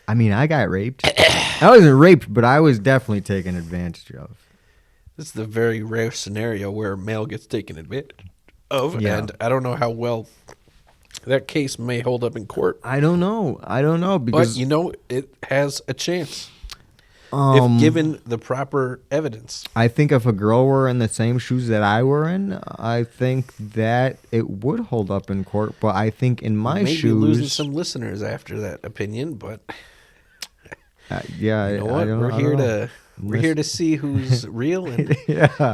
I mean, I got raped. I wasn't raped, but I was definitely taken advantage of. This is the very rare scenario where a male gets taken advantage of, yeah. And I don't know how well that case may hold up in court. I don't know because but it has a chance if given the proper evidence. I think if a girl were in the same shoes that I were in, I think that it would hold up in court. But I think in my shoes, maybe losing some listeners after that opinion, but yeah, you know what? We're here to see who's real and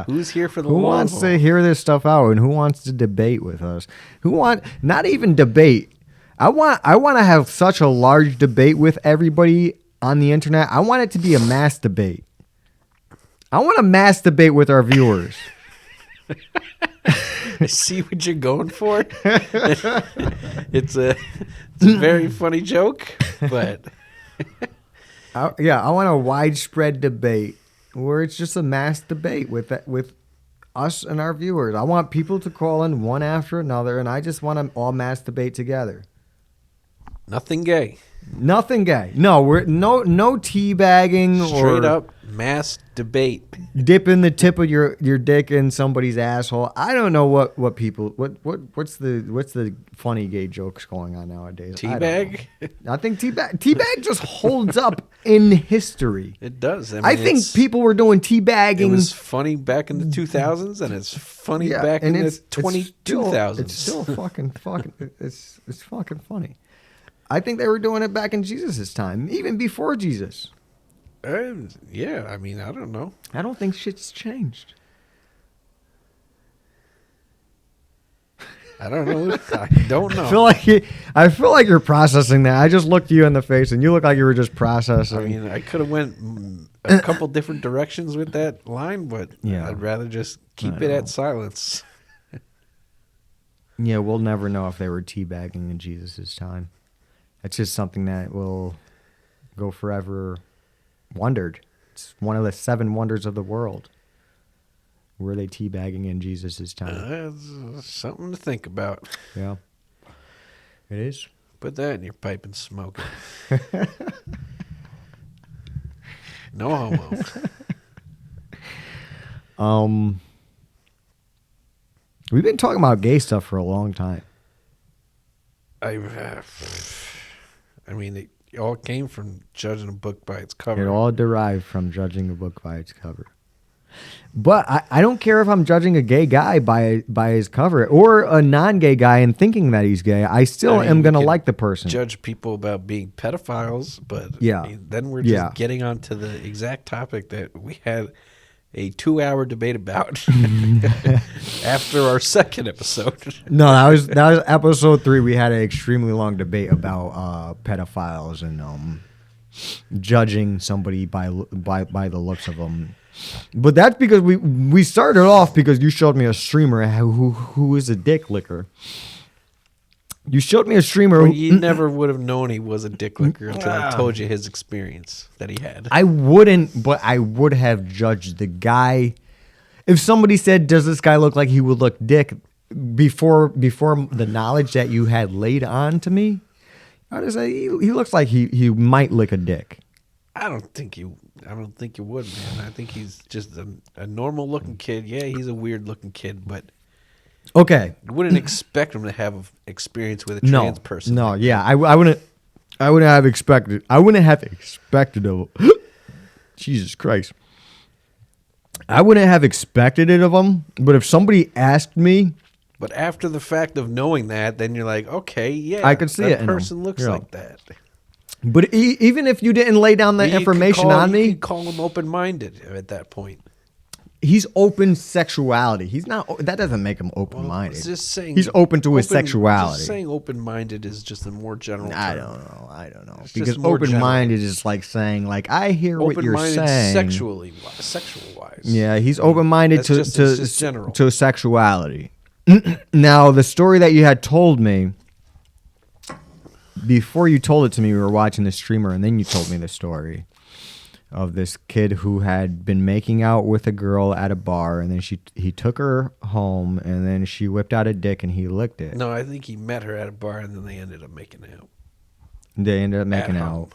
who's here for the long haul. Who wants to hear this stuff out and who wants to debate with us? Not even debate. I want to have such a large debate with everybody on the internet. I want it to be a mass debate. I want a mass debate with our viewers. I see what you're going for. It's a very funny joke, but I want a widespread debate where it's just a mass debate with us and our viewers. I want people to call in one after another, and I just want them all mass debate together. Nothing gay. Nothing gay. No, we're no teabagging or straight up mass debate. Dipping the tip of your dick in somebody's asshole. I don't know what's the funny gay jokes going on nowadays. Teabag? I think teabag just holds up in history. It does. I think people were doing teabagging. It was funny back in the 2000s, and it's funny back in the 2000s. It's still fucking it's fucking funny. I think they were doing it back in Jesus' time, even before Jesus. Yeah, I mean, I don't know. I don't think shit's changed. I don't know. I don't know. I feel like you're processing that. I just looked you in the face, and you look like you were just processing. I mean, I could have went a couple different directions with that line, but I'd rather just keep it at silence. Yeah, we'll never know if they were teabagging in Jesus' time. It's just something that will go forever wondered. It's one of the 7 wonders of the world. Were they teabagging in Jesus' time? Something to think about. Yeah. It is. Put that in your pipe and smoke it. No homo. We've been talking about gay stuff for a long time. I mean, it all came from judging a book by its cover. It all derived from judging a book by its cover. But I don't care if I'm judging a gay guy by his cover or a non-gay guy and thinking that he's gay. I still am going to like the person. Judge people about being pedophiles, but yeah. I mean, then we're just getting onto the exact topic that we had a 2-hour debate about after our second episode. No, that was episode 3. We had an extremely long debate about pedophiles and judging somebody by the looks of them. But that's because we started off because you showed me a streamer who is a dick licker. You showed me a streamer. Well, you never would have known he was a dick licker until I told you his experience that he had. I wouldn't, but I would have judged the guy. If somebody said, "Does this guy look like he would look dick?" before the knowledge that you had laid on to me, I'd say he looks like he might lick a dick. I don't think you would, man. I think he's just a normal looking kid. Yeah, he's a weird looking kid, but okay, you wouldn't expect him to have experience with a trans person. No, yeah, I wouldn't have expected. I wouldn't have expected of. Jesus Christ, I wouldn't have expected it of him. But if somebody asked me, but after the fact of knowing that, then you're like, okay, yeah, I could see it. That person looks like that. But even if you didn't lay down the information on me, you could call him open-minded at that point. He's open sexuality. He's not. That doesn't make him open-minded. Well, just saying he's open to his sexuality. Just saying open-minded is just a more general term. I don't know. Because open-minded is like saying, like, I hear what you're saying. Sexual-wise. Yeah, he's open-minded to sexuality. Now, the story that you had told me. Before you told it to me, we were watching the streamer, and then you told me the story of this kid who had been making out with a girl at a bar, and then he took her home, and then she whipped out a dick, and he licked it. No, I think he met her at a bar, and then they ended up making out. They ended up making out.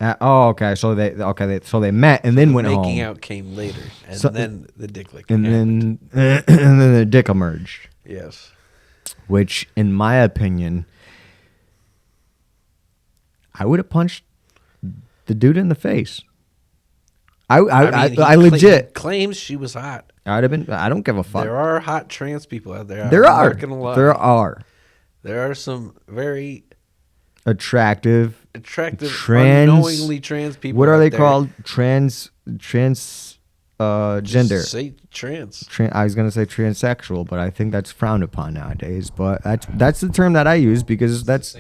Okay. So they met and then went home. Making out came later, and then the dick lick. And then the dick emerged. Yes. Which, in my opinion, I would have punched the dude in the face. I legit claims she was hot. I'd have been. I don't give a fuck. There are hot trans people out there. There are some very attractive, unknowingly trans people. What are they called? Trans gender. Just say trans. I was gonna say transsexual, but I think that's frowned upon nowadays. But that's the term that I use because that's.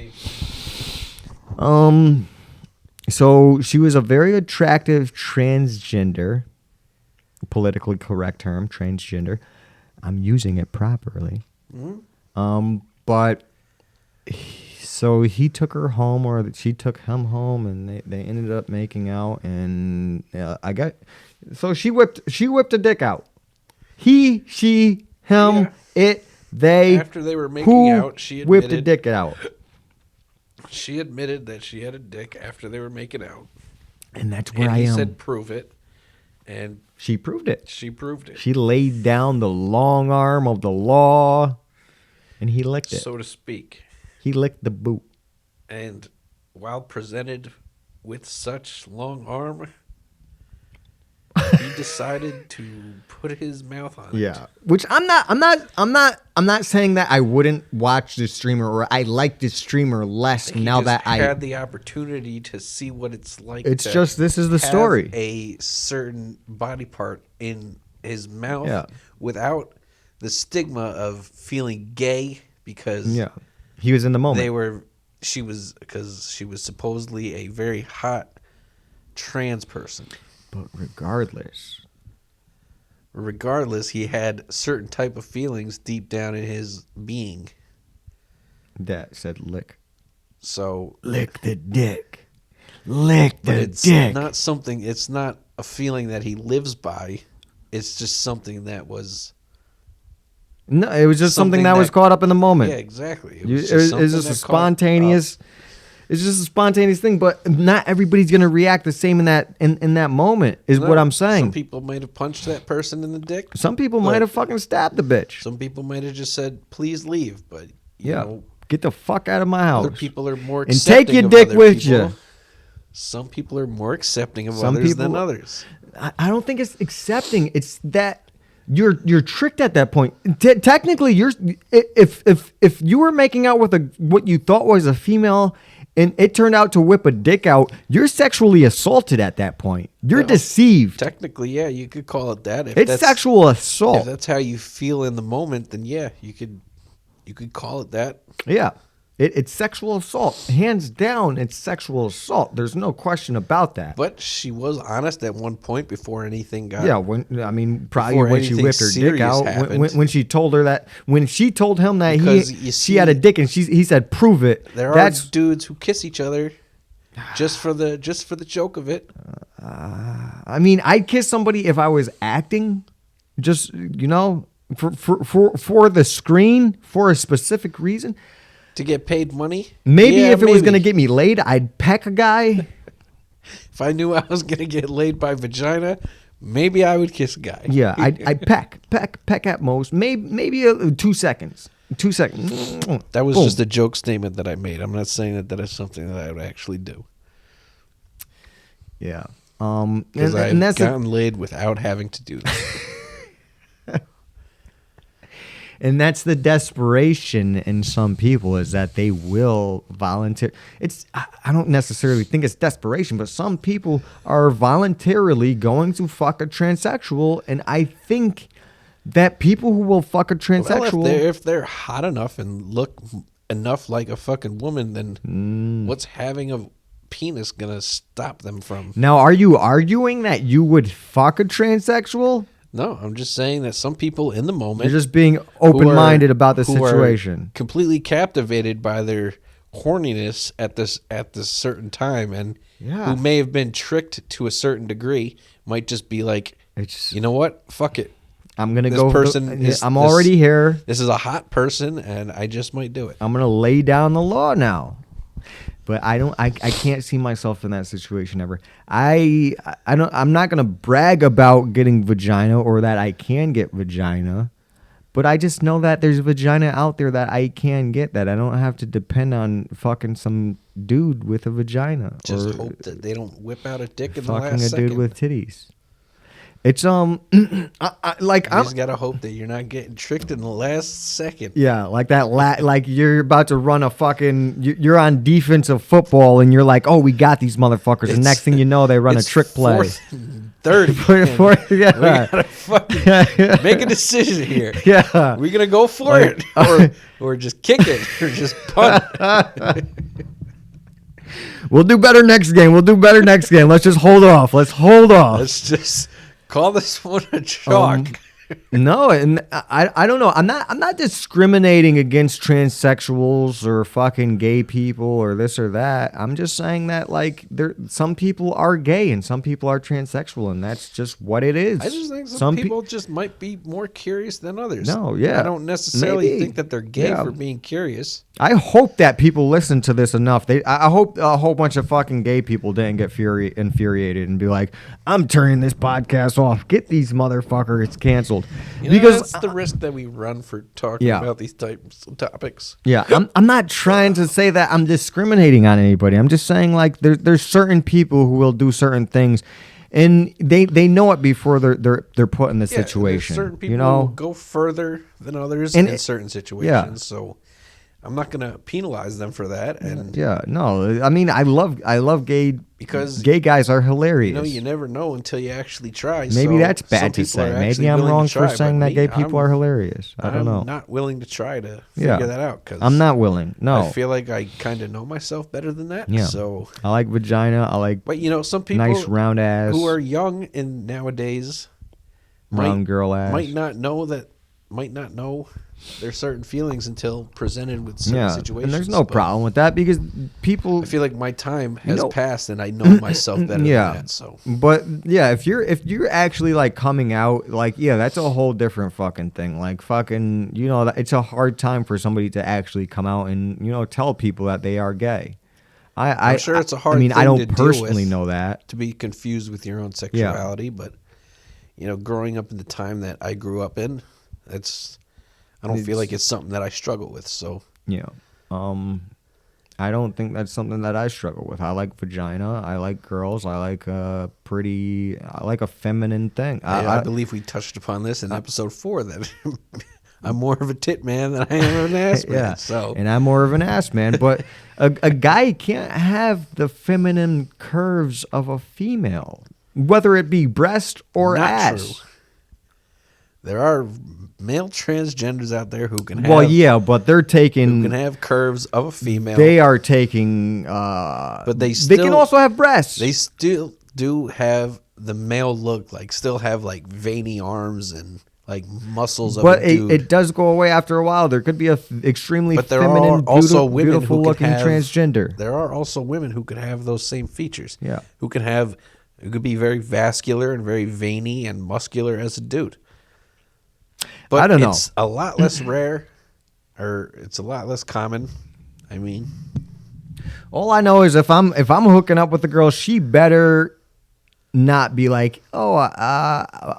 So she was a very attractive transgender, politically correct term, transgender. I'm using it properly. Mm-hmm. But so he took her home, or she took him home, and they ended up making out. And so she whipped a dick out. He, she, him, it, they. After they were making out, she admitted, whipped a dick out. She admitted that she had a dick after they were making out. And that's where I am. He said, prove it. And she proved it. She laid down the long arm of the law, and he licked it. So to speak. He licked the boot. And while presented with such long arm, he decided to put his mouth on it. Yeah. Which I'm not saying that I wouldn't watch this streamer or I like this streamer less that I had the opportunity to see what it's like. It's just this is the story. A certain body part in his mouth without the stigma of feeling gay because he was in the moment. She was supposedly a very hot trans person. But regardless, he had certain type of feelings deep down in his being. That said lick. So lick the dick. Lick the dick. It's not a feeling that he lives by. It's just something that was. No, it was just something that was caught up in the moment. Yeah, exactly. It's just a spontaneous. It's just a spontaneous thing, but not everybody's gonna react the same in that moment. What I'm saying. Some people might have punched that person in the dick. Some people might have fucking stabbed the bitch. Some people might have just said, "Please leave," but you know, get the fuck out of my house. Other people are more and take your dick with you. some people are more accepting of others than others. I don't think it's accepting. It's that you're tricked at that point. Technically, if you were making out with what you thought was a female and it turned out to whip a dick out, you're sexually assaulted at that point. You're deceived. Technically, yeah, you could call it that. It's sexual assault. If that's how you feel in the moment, then yeah, you could call it that. Yeah. It's sexual assault. Hands down, it's sexual assault. There's no question about that. But she was honest at one point before anything got... Yeah, probably when she whipped her dick out. When she told her that... When she told him that she had a dick and he said, prove it. There are dudes who kiss each other just for the joke of it. I'd kiss somebody if I was acting. Just, for the screen, for a specific reason. To get paid money? Maybe if it was going to get me laid, I'd peck a guy. If I knew I was going to get laid by vagina, maybe I would kiss a guy. Yeah, I'd peck at most. Maybe 2 seconds. 2 seconds. That was just a joke statement that I made. I'm not saying that is something that I would actually do. Yeah. Because I've gotten laid without having to do that. And that's the desperation in some people, is that they will volunteer. I don't necessarily think it's desperation, but some people are voluntarily going to fuck a transsexual. And I think that people who will fuck a transsexual... Well, if they're hot enough and look enough like a fucking woman, then what's having a penis going to stop them from... Now, are you arguing that you would fuck a transsexual? No, I'm just saying that some people in the moment... You're just being open-minded about the situation. Are completely captivated by their horniness at this certain time, and who may have been tricked to a certain degree, might just be like, you know what? Fuck it. I'm going to go... I'm already here. This is a hot person, and I just might do it. I'm going to lay down the law now. But I can't see myself in that situation ever. I'm not gonna brag about getting vagina or that I can get vagina, but I just know that there's vagina out there that I can get, that I don't have to depend on fucking some dude with a vagina. Just hope that they don't whip out a dick in the last second. Fucking a dude with titties. It's you just gotta hope that you're not getting tricked in the last second. Yeah, like that. Like you're about to run a fucking. You're on defensive football, and you're like, "Oh, we got these motherfuckers." And next thing you know, they run a trick play. 30. Yeah. We gotta fucking make a decision here. Yeah, we gonna go for it, or just kick it, or just punt. We'll do better next game. Let's just hold off. Let's just call this one a chalk. No, and I don't know. I'm not discriminating against transsexuals or fucking gay people or this or that. I'm just saying that like some people are gay and some people are transsexual, and that's just what it is. I just think some people just might be more curious than others. No, yeah. I don't necessarily think that they're gay for being curious. I hope that people listen to this enough. I hope a whole bunch of fucking gay people didn't get infuriated and be like, I'm turning this podcast off. Get these motherfuckers canceled. Because that's the risk that we run for talking about these types of topics. Yeah, I'm not trying to say that I'm discriminating on anybody. I'm just saying like there's certain people who will do certain things, and they know it before they're put in the situation. Certain people will go further than others in certain situations. Yeah. So I'm not going to penalize them for that. And I mean, I love gay, because gay guys are hilarious. You never know until you actually try. Maybe that's bad to say. Maybe I'm wrong for saying that gay people are hilarious. I don't know. I'm not willing to try to figure that out. Cause I'm not willing. No. I feel like I kind of know myself better than that. Yeah. So I like vagina. But some people nice round ass who are young and nowadays round girl ass might not know there's certain feelings until presented with certain situations. And there's no problem with that, because people... I feel like my time has passed and I know myself better than that. So. But yeah, if you're actually like coming out, like, that's a whole different fucking thing. Like fucking, it's a hard time for somebody to actually come out and, tell people that they are gay. I'm sure it's a hard thing I don't to personally deal with, know that. To be confused with your own sexuality, but, growing up in the time that I grew up in, I don't feel like it's something that I struggle with. So I don't think that's something that I struggle with. I like vagina. I like girls. I like I like a feminine thing. I believe we touched upon this in episode 4 that I'm more of a tit man than I am an ass man. Yeah, so. And I'm more of an ass man. But a guy can't have the feminine curves of a female, whether it be breast or Not ass. true. There are male transgenders out there who can have. Well, yeah, but they're taking. Who can have curves of a female. They are taking. But they can also have breasts. They still do have the male look, like still have like veiny arms and like muscles of a dude. But it does go away after a while. There could be a extremely feminine, beautiful looking transgender. There are also women who could have those same features. Yeah. Who could be very vascular and very veiny and muscular as a dude. But I don't know. It's a lot less rare, or it's a lot less common. I mean, all I know is if I'm hooking up with a girl, she better not be like, oh,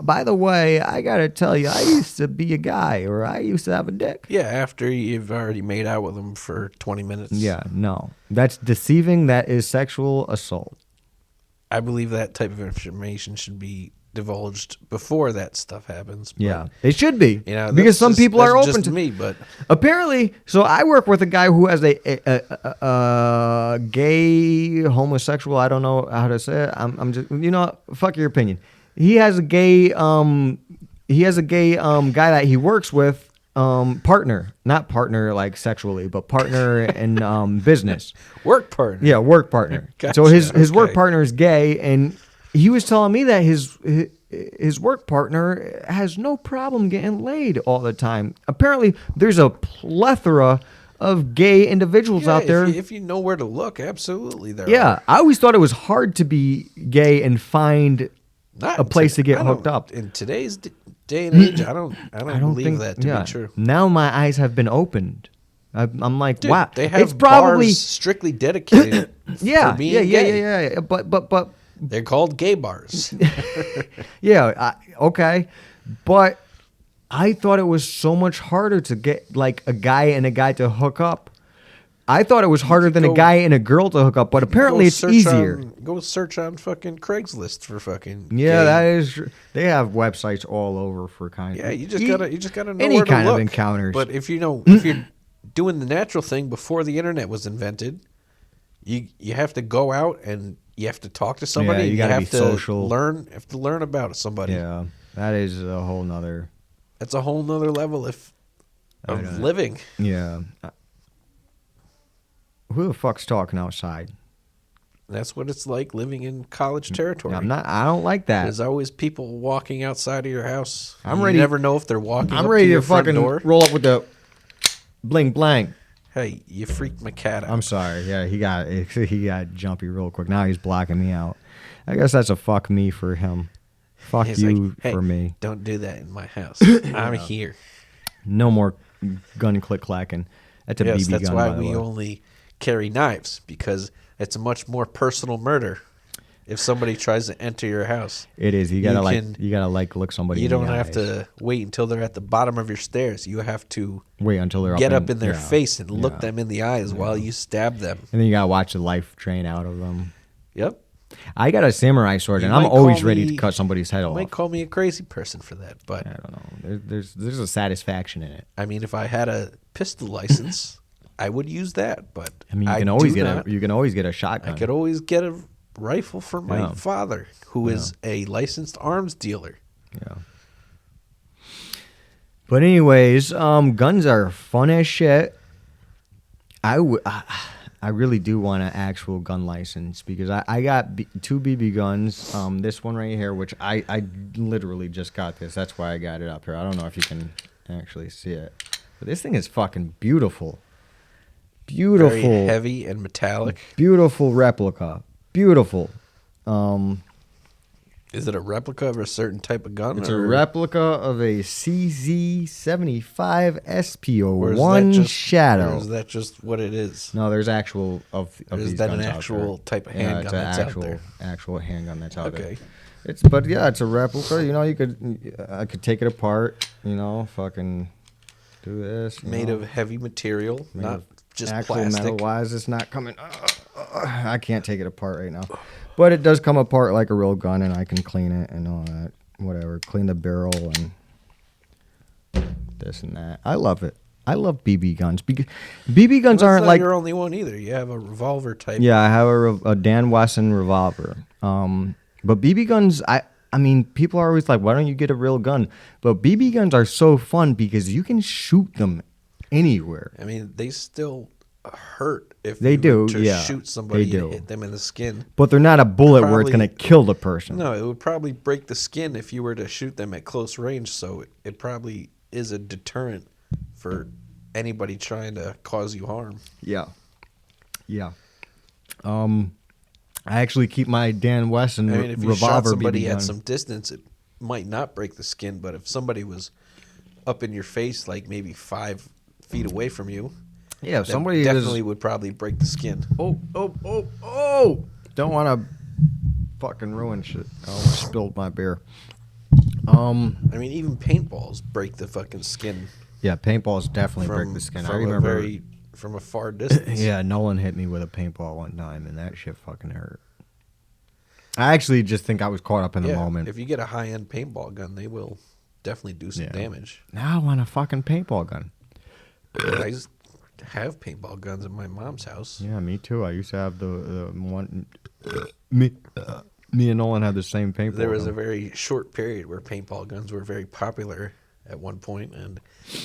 by the way, I gotta tell you, I used to be a guy, or I used to have a dick. Yeah, after you've already made out with them for 20 minutes. Yeah, no, that's deceiving. That is sexual assault. I believe that type of information should be divulged before that stuff happens. But, yeah, it should be. You know, because some people are open just to me, but apparently. So I work with a guy who has a gay homosexual. I don't know how to say it. I'm just fuck your opinion. He has a gay guy that he works with. Partner, not partner like sexually, but partner in business. Work partner. Yeah, work partner. Gotcha. So his work partner is gay, and he was telling me that his work partner has no problem getting laid all the time. Apparently, there's a plethora of gay individuals out there. If you know where to look, absolutely there. Yeah, I always thought it was hard to be gay and find a place to get hooked up. In today's day and age, I don't believe that to be true. Now my eyes have been opened. I'm like, Dude, wow. They have it's probably bars strictly dedicated for being gay. Yeah. But they're called gay bars. Yeah, okay. But I thought it was so much harder to get like a guy and a guy to hook up. I thought it was harder than a guy and a girl to hook up, but apparently it's easier. Go search on fucking Craigslist for fucking. Yeah, gay. that is. They have websites all over for kind of. Yeah, you just gotta know any where to kind look. of encounters. But if you're doing the natural thing before the internet was invented, you have to go out and you have to talk to somebody. Yeah, you gotta have be to social. Learn about somebody. Yeah, that is a whole nother. That's a whole nother level of living. Yeah. Who the fuck's talking outside? That's what it's like living in college territory. I don't like that. There's always people walking outside of your house. I'm ready. You never know if they're walking. I'm up ready to your to front fucking door. roll up with the bling blang. Hey, you freaked my cat out. I'm sorry. Yeah, he got jumpy real quick. Now he's blocking me out. I guess that's a fuck me for him. Fuck He's you like, hey, for me. Don't do that in my house. I'm here. No more gun click clacking. That's a BB gun. That's why by the we way. only carry knives, because it's a much more personal murder if somebody tries to enter your house. It is. You gotta look somebody. You in the don't have eyes. to wait until they're at the bottom of your stairs. You have to wait until they're get up in their face and look them in the eyes Yeah. while you stab them. And then you gotta watch the life drain out of them. Yep. I got a samurai sword, You and I'm might always call ready me- to cut somebody's head You off. might call me a crazy person for that, but I don't know. There's a satisfaction in it. I mean, if I had a pistol license, I would use that. But I mean, you can always get a shotgun. I could always get a rifle from my Yeah. father, who is a licensed arms dealer. Yeah. But anyways, guns are fun as shit. I really do want an actual gun license because I got two BB guns. This one right here, which I literally just got this. That's why I got it up here. I don't know if you can actually see it. But this thing is fucking beautiful. Beautiful. Very heavy and metallic. Beautiful replica. Beautiful. Is it a replica of a certain type of gun? It's a replica of a CZ75 Or is SPO1 that Shadow. Or is that just what it is? No, there's actual of Or is these that guns an out actual there. type of Yeah, handgun it's that's an out there? actual handgun that's out there. Okay. But yeah, it's a replica. I could take it apart. Fucking do this. Made of heavy material, not just actual plastic. metal-wise, it's not coming. I can't take it apart right now. But it does come apart like a real gun, and I can clean it and all that. Whatever. Clean the barrel and this and that. I love it. I love BB guns. BB guns aren't like... You're only one either. You have a revolver type. Yeah, I have a Dan Wesson revolver. But BB guns, I mean, people are always like, why don't you get a real gun? But BB guns are so fun because you can shoot them anywhere. I mean, they still hurt if they you do, were to yeah, shoot somebody they do. and hit them in the skin. But they're not a bullet where it's going to kill the person. No, it would probably break the skin if you were to shoot them at close range. So it probably is a deterrent for anybody trying to cause you harm. Yeah. Yeah. I actually keep my Dan Wesson revolver. If you shot somebody BB gun at some distance, it might not break the skin. But if somebody was up in your face, like maybe 5 feet away from you, yeah, if somebody definitely would probably break the skin. Oh! Don't want to fucking ruin shit. I almost spilled my beer. I mean, even paintballs break the fucking skin. Yeah, paintballs definitely break the skin. I remember from a far distance. Yeah, Nolan hit me with a paintball one time, and that shit fucking hurt. I actually just think I was caught up in the moment. If you get a high-end paintball gun, they will definitely do some damage. Now I want a fucking paintball gun. I just have paintball guns in my mom's house. Yeah, me too. I used to have the one. Me and Nolan had the same paintball. There was gun. a very short period where paintball guns were very popular at one point, and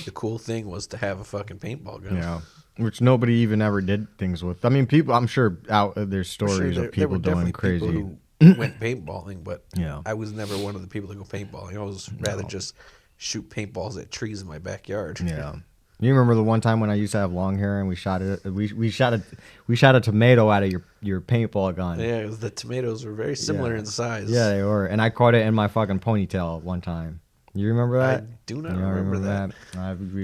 the cool thing was to have a fucking paintball gun. Yeah, which nobody even ever did things with. I mean, people. I'm sure there's stories of people doing crazy. People who went paintballing, but yeah, I was never one of the people to go paintballing. I was rather just shoot paintballs at trees in my backyard. Yeah. You remember the one time when I used to have long hair and we shot it? We shot a tomato out of your paintball gun. Yeah, the tomatoes were very similar in size. Yeah, they were, and I caught it in my fucking ponytail one time. You remember that? I do not remember that.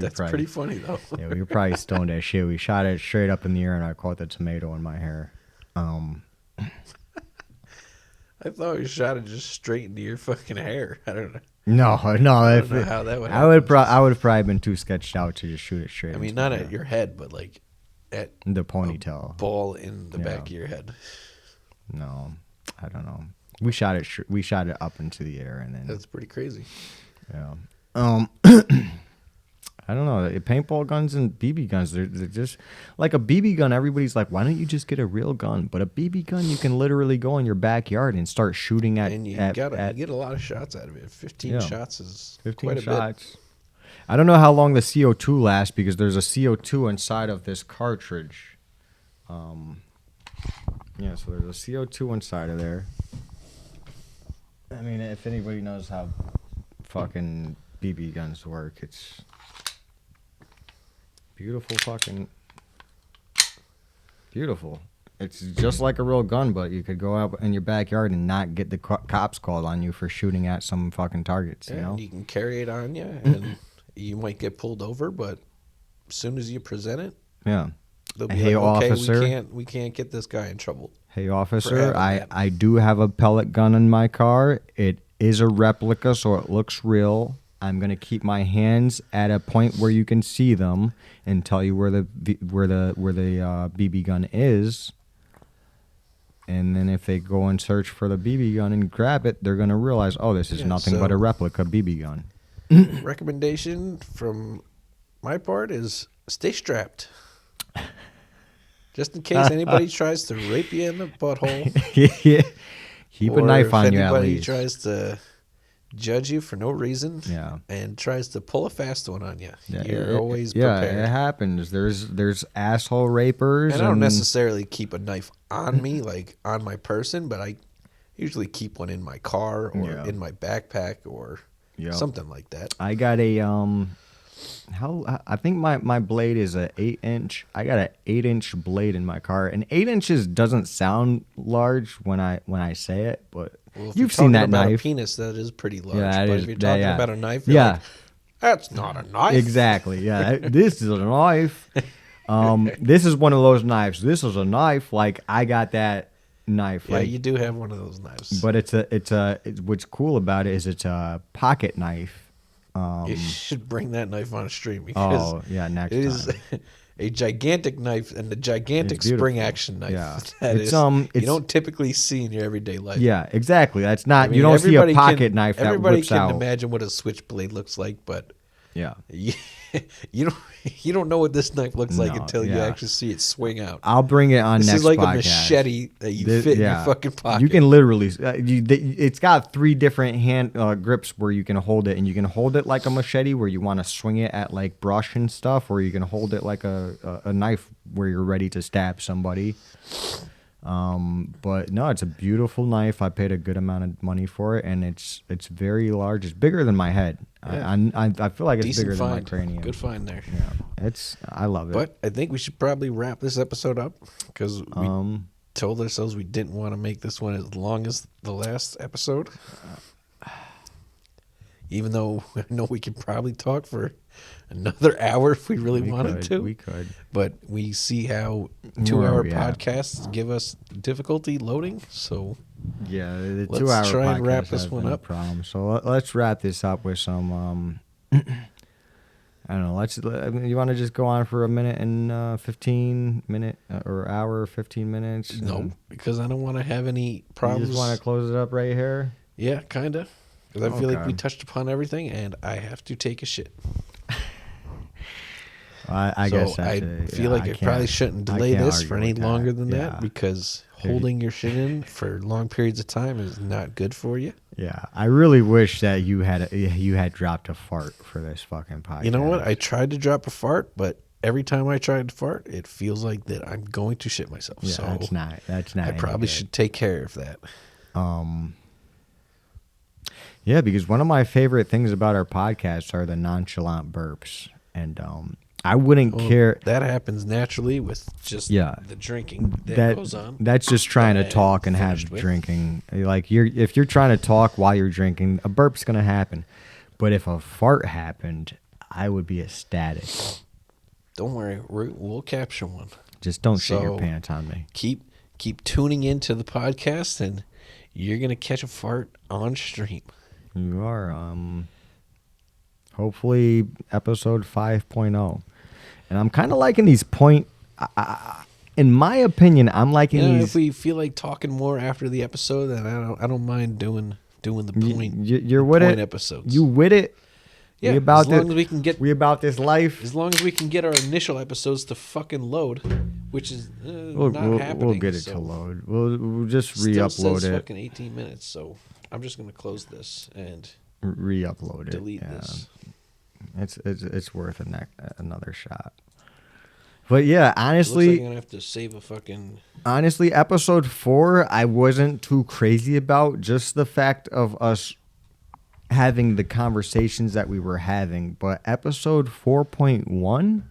That's pretty funny though. Yeah, we were probably stoned as shit. We shot it straight up in the air, and I caught the tomato in my hair. I thought you shot it just straight into your fucking hair. I don't know. No. I don't know how that would happen. I would have probably been too sketched out to just shoot it straight. I mean, not at your head, but like at the ponytail, ball in the back of your head. No, I don't know. We shot it. We shot it up into the air, and then that's pretty crazy. Yeah. I don't know. Paintball guns and BB guns, they're just like a BB gun. Everybody's like, why don't you just get a real gun? But a BB gun, you can literally go in your backyard and start shooting at. And you get a lot of shots out of it. 15 shots is 15 quite a shots. bit. I don't know how long the CO2 lasts because there's a CO2 inside of this cartridge. Yeah, so there's a CO2 inside of there. I mean, if anybody knows how fucking BB guns work, it's beautiful, fucking beautiful. It's just like a real gun, but you could go out in your backyard and not get the cops called on you for shooting at some fucking targets. You know, and you can carry it on you, and you might get pulled over, but as soon as you present it, they'll be hey, like, okay, officer, we can't get this guy in trouble. Hey, officer, I do have a pellet gun in my car. It is a replica, so it looks real. I'm gonna keep my hands at a point where you can see them and tell you where the BB gun is. And then if they go and search for the BB gun and grab it, they're gonna realize, oh, this is nothing but a replica BB gun. Recommendation from my part is stay strapped. Just in case anybody tries to rape you in the butthole. Yeah. Keep a knife on you at least. If anybody tries to judge you for no reason and tries to pull a fast one on you, you're always prepared. Yeah, it happens. There's asshole rapers. And I don't necessarily keep a knife on me, like on my person, but I usually keep one in my car or in my backpack or something like that. I got a I think my blade is a 8-inch. I got an 8-inch blade in my car, and 8 inches doesn't sound large when I say it, but you've seen that knife. A penis, that is pretty large. Yeah, but if you're talking about a knife, you're like, that's not a knife. Exactly. Yeah, this is a knife. This is one of those knives. This is a knife. Like I got that knife. Yeah, you do have one of those knives. But it's what's cool about it is it's a pocket knife. You should bring that knife on stream because next time. a gigantic knife and a gigantic spring action knife. Yeah. It's you don't typically see in your everyday life. Yeah, exactly. That's not. I mean, you don't see a pocket knife that whips out. Everybody can imagine what a switchblade looks like, but yeah, you don't know what this knife looks like until you actually see it swing out. I'll bring it on next podcast. This is like a machete that you fit in your fucking pocket. You can literally. It's got 3 different hand grips where you can hold it, and you can hold it like a machete where you want to swing it at like brush and stuff, or you can hold it like a knife where you're ready to stab somebody. But no, it's a beautiful knife. I paid a good amount of money for it, and it's very large. It's bigger than my head. Yeah. I feel like it's bigger than my cranium. Good find there. Yeah, I love it. But I think we should probably wrap this episode up because we told ourselves we didn't want to make this one as long as the last episode. Even though I know we could probably talk for another hour if we really wanted to. We could. But we see how 2-hour podcasts give us difficulty loading. So yeah, the 2-hour podcast. Let's try and wrap this one up. Problem. So let's wrap this up with some. I don't know. You want to just go on for a minute and 15 minute or hour 15 minutes? No, because I don't want to have any problems. You just want to close it up right here? Yeah, kind of. Because I feel like we touched upon everything, and I have to take a shit. I guess I feel like I probably shouldn't delay this for any longer than that because holding your shit in for long periods of time is not good for you. Yeah, I really wish that you had dropped a fart for this fucking podcast. You know what? I tried to drop a fart, but every time I tried to fart, it feels like that I'm going to shit myself. Yeah, so that's not. I probably should take care of that. Yeah, because one of my favorite things about our podcast are the nonchalant burps, and I wouldn't care. That happens naturally with just the drinking that goes on. That's just trying to talk and have drinking. Like if you're trying to talk while you're drinking, a burp's gonna happen. But if a fart happened, I would be ecstatic. Don't worry, we'll capture one. Just don't shit your pants on me. Keep tuning into the podcast, and you're gonna catch a fart on stream. You are. Hopefully, episode 5.0. And I'm kind of liking these in my opinion, I'm liking these. If we feel like talking more after the episode, then I don't mind doing the point. You're with it. Episodes. You with it. Yeah. As long as we can get. We about this life. As long as we can get our initial episodes to fucking load, which is not happening. We'll get it to load. We'll just re-upload it. Fucking 18 minutes. So I'm just gonna close this and re-upload it. Delete this. It's worth another shot. But yeah, honestly, looks like I'm gonna have to save a fucking. Honestly, episode 4, I wasn't too crazy about. Just the fact of us having the conversations that we were having. But episode 4.1,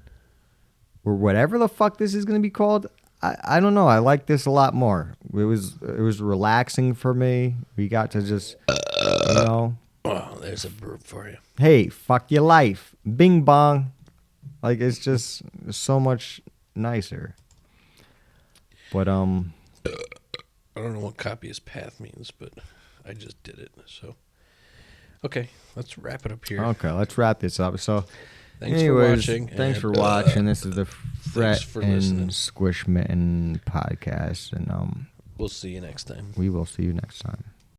or whatever the fuck this is gonna be called, I don't know. I like this a lot more. It was relaxing for me. We got to just, Oh, there's a burp for you. Hey, fuck your life. Bing bong. Like, it's just so much nicer. But, I don't know what copyist path means, but I just did it. So, okay, let's wrap it up here. Okay, let's wrap this up. So, thanks for watching. Thanks for watching. This is the Fret and SquishMitten podcast. And, we'll see you next time. We will see you next time.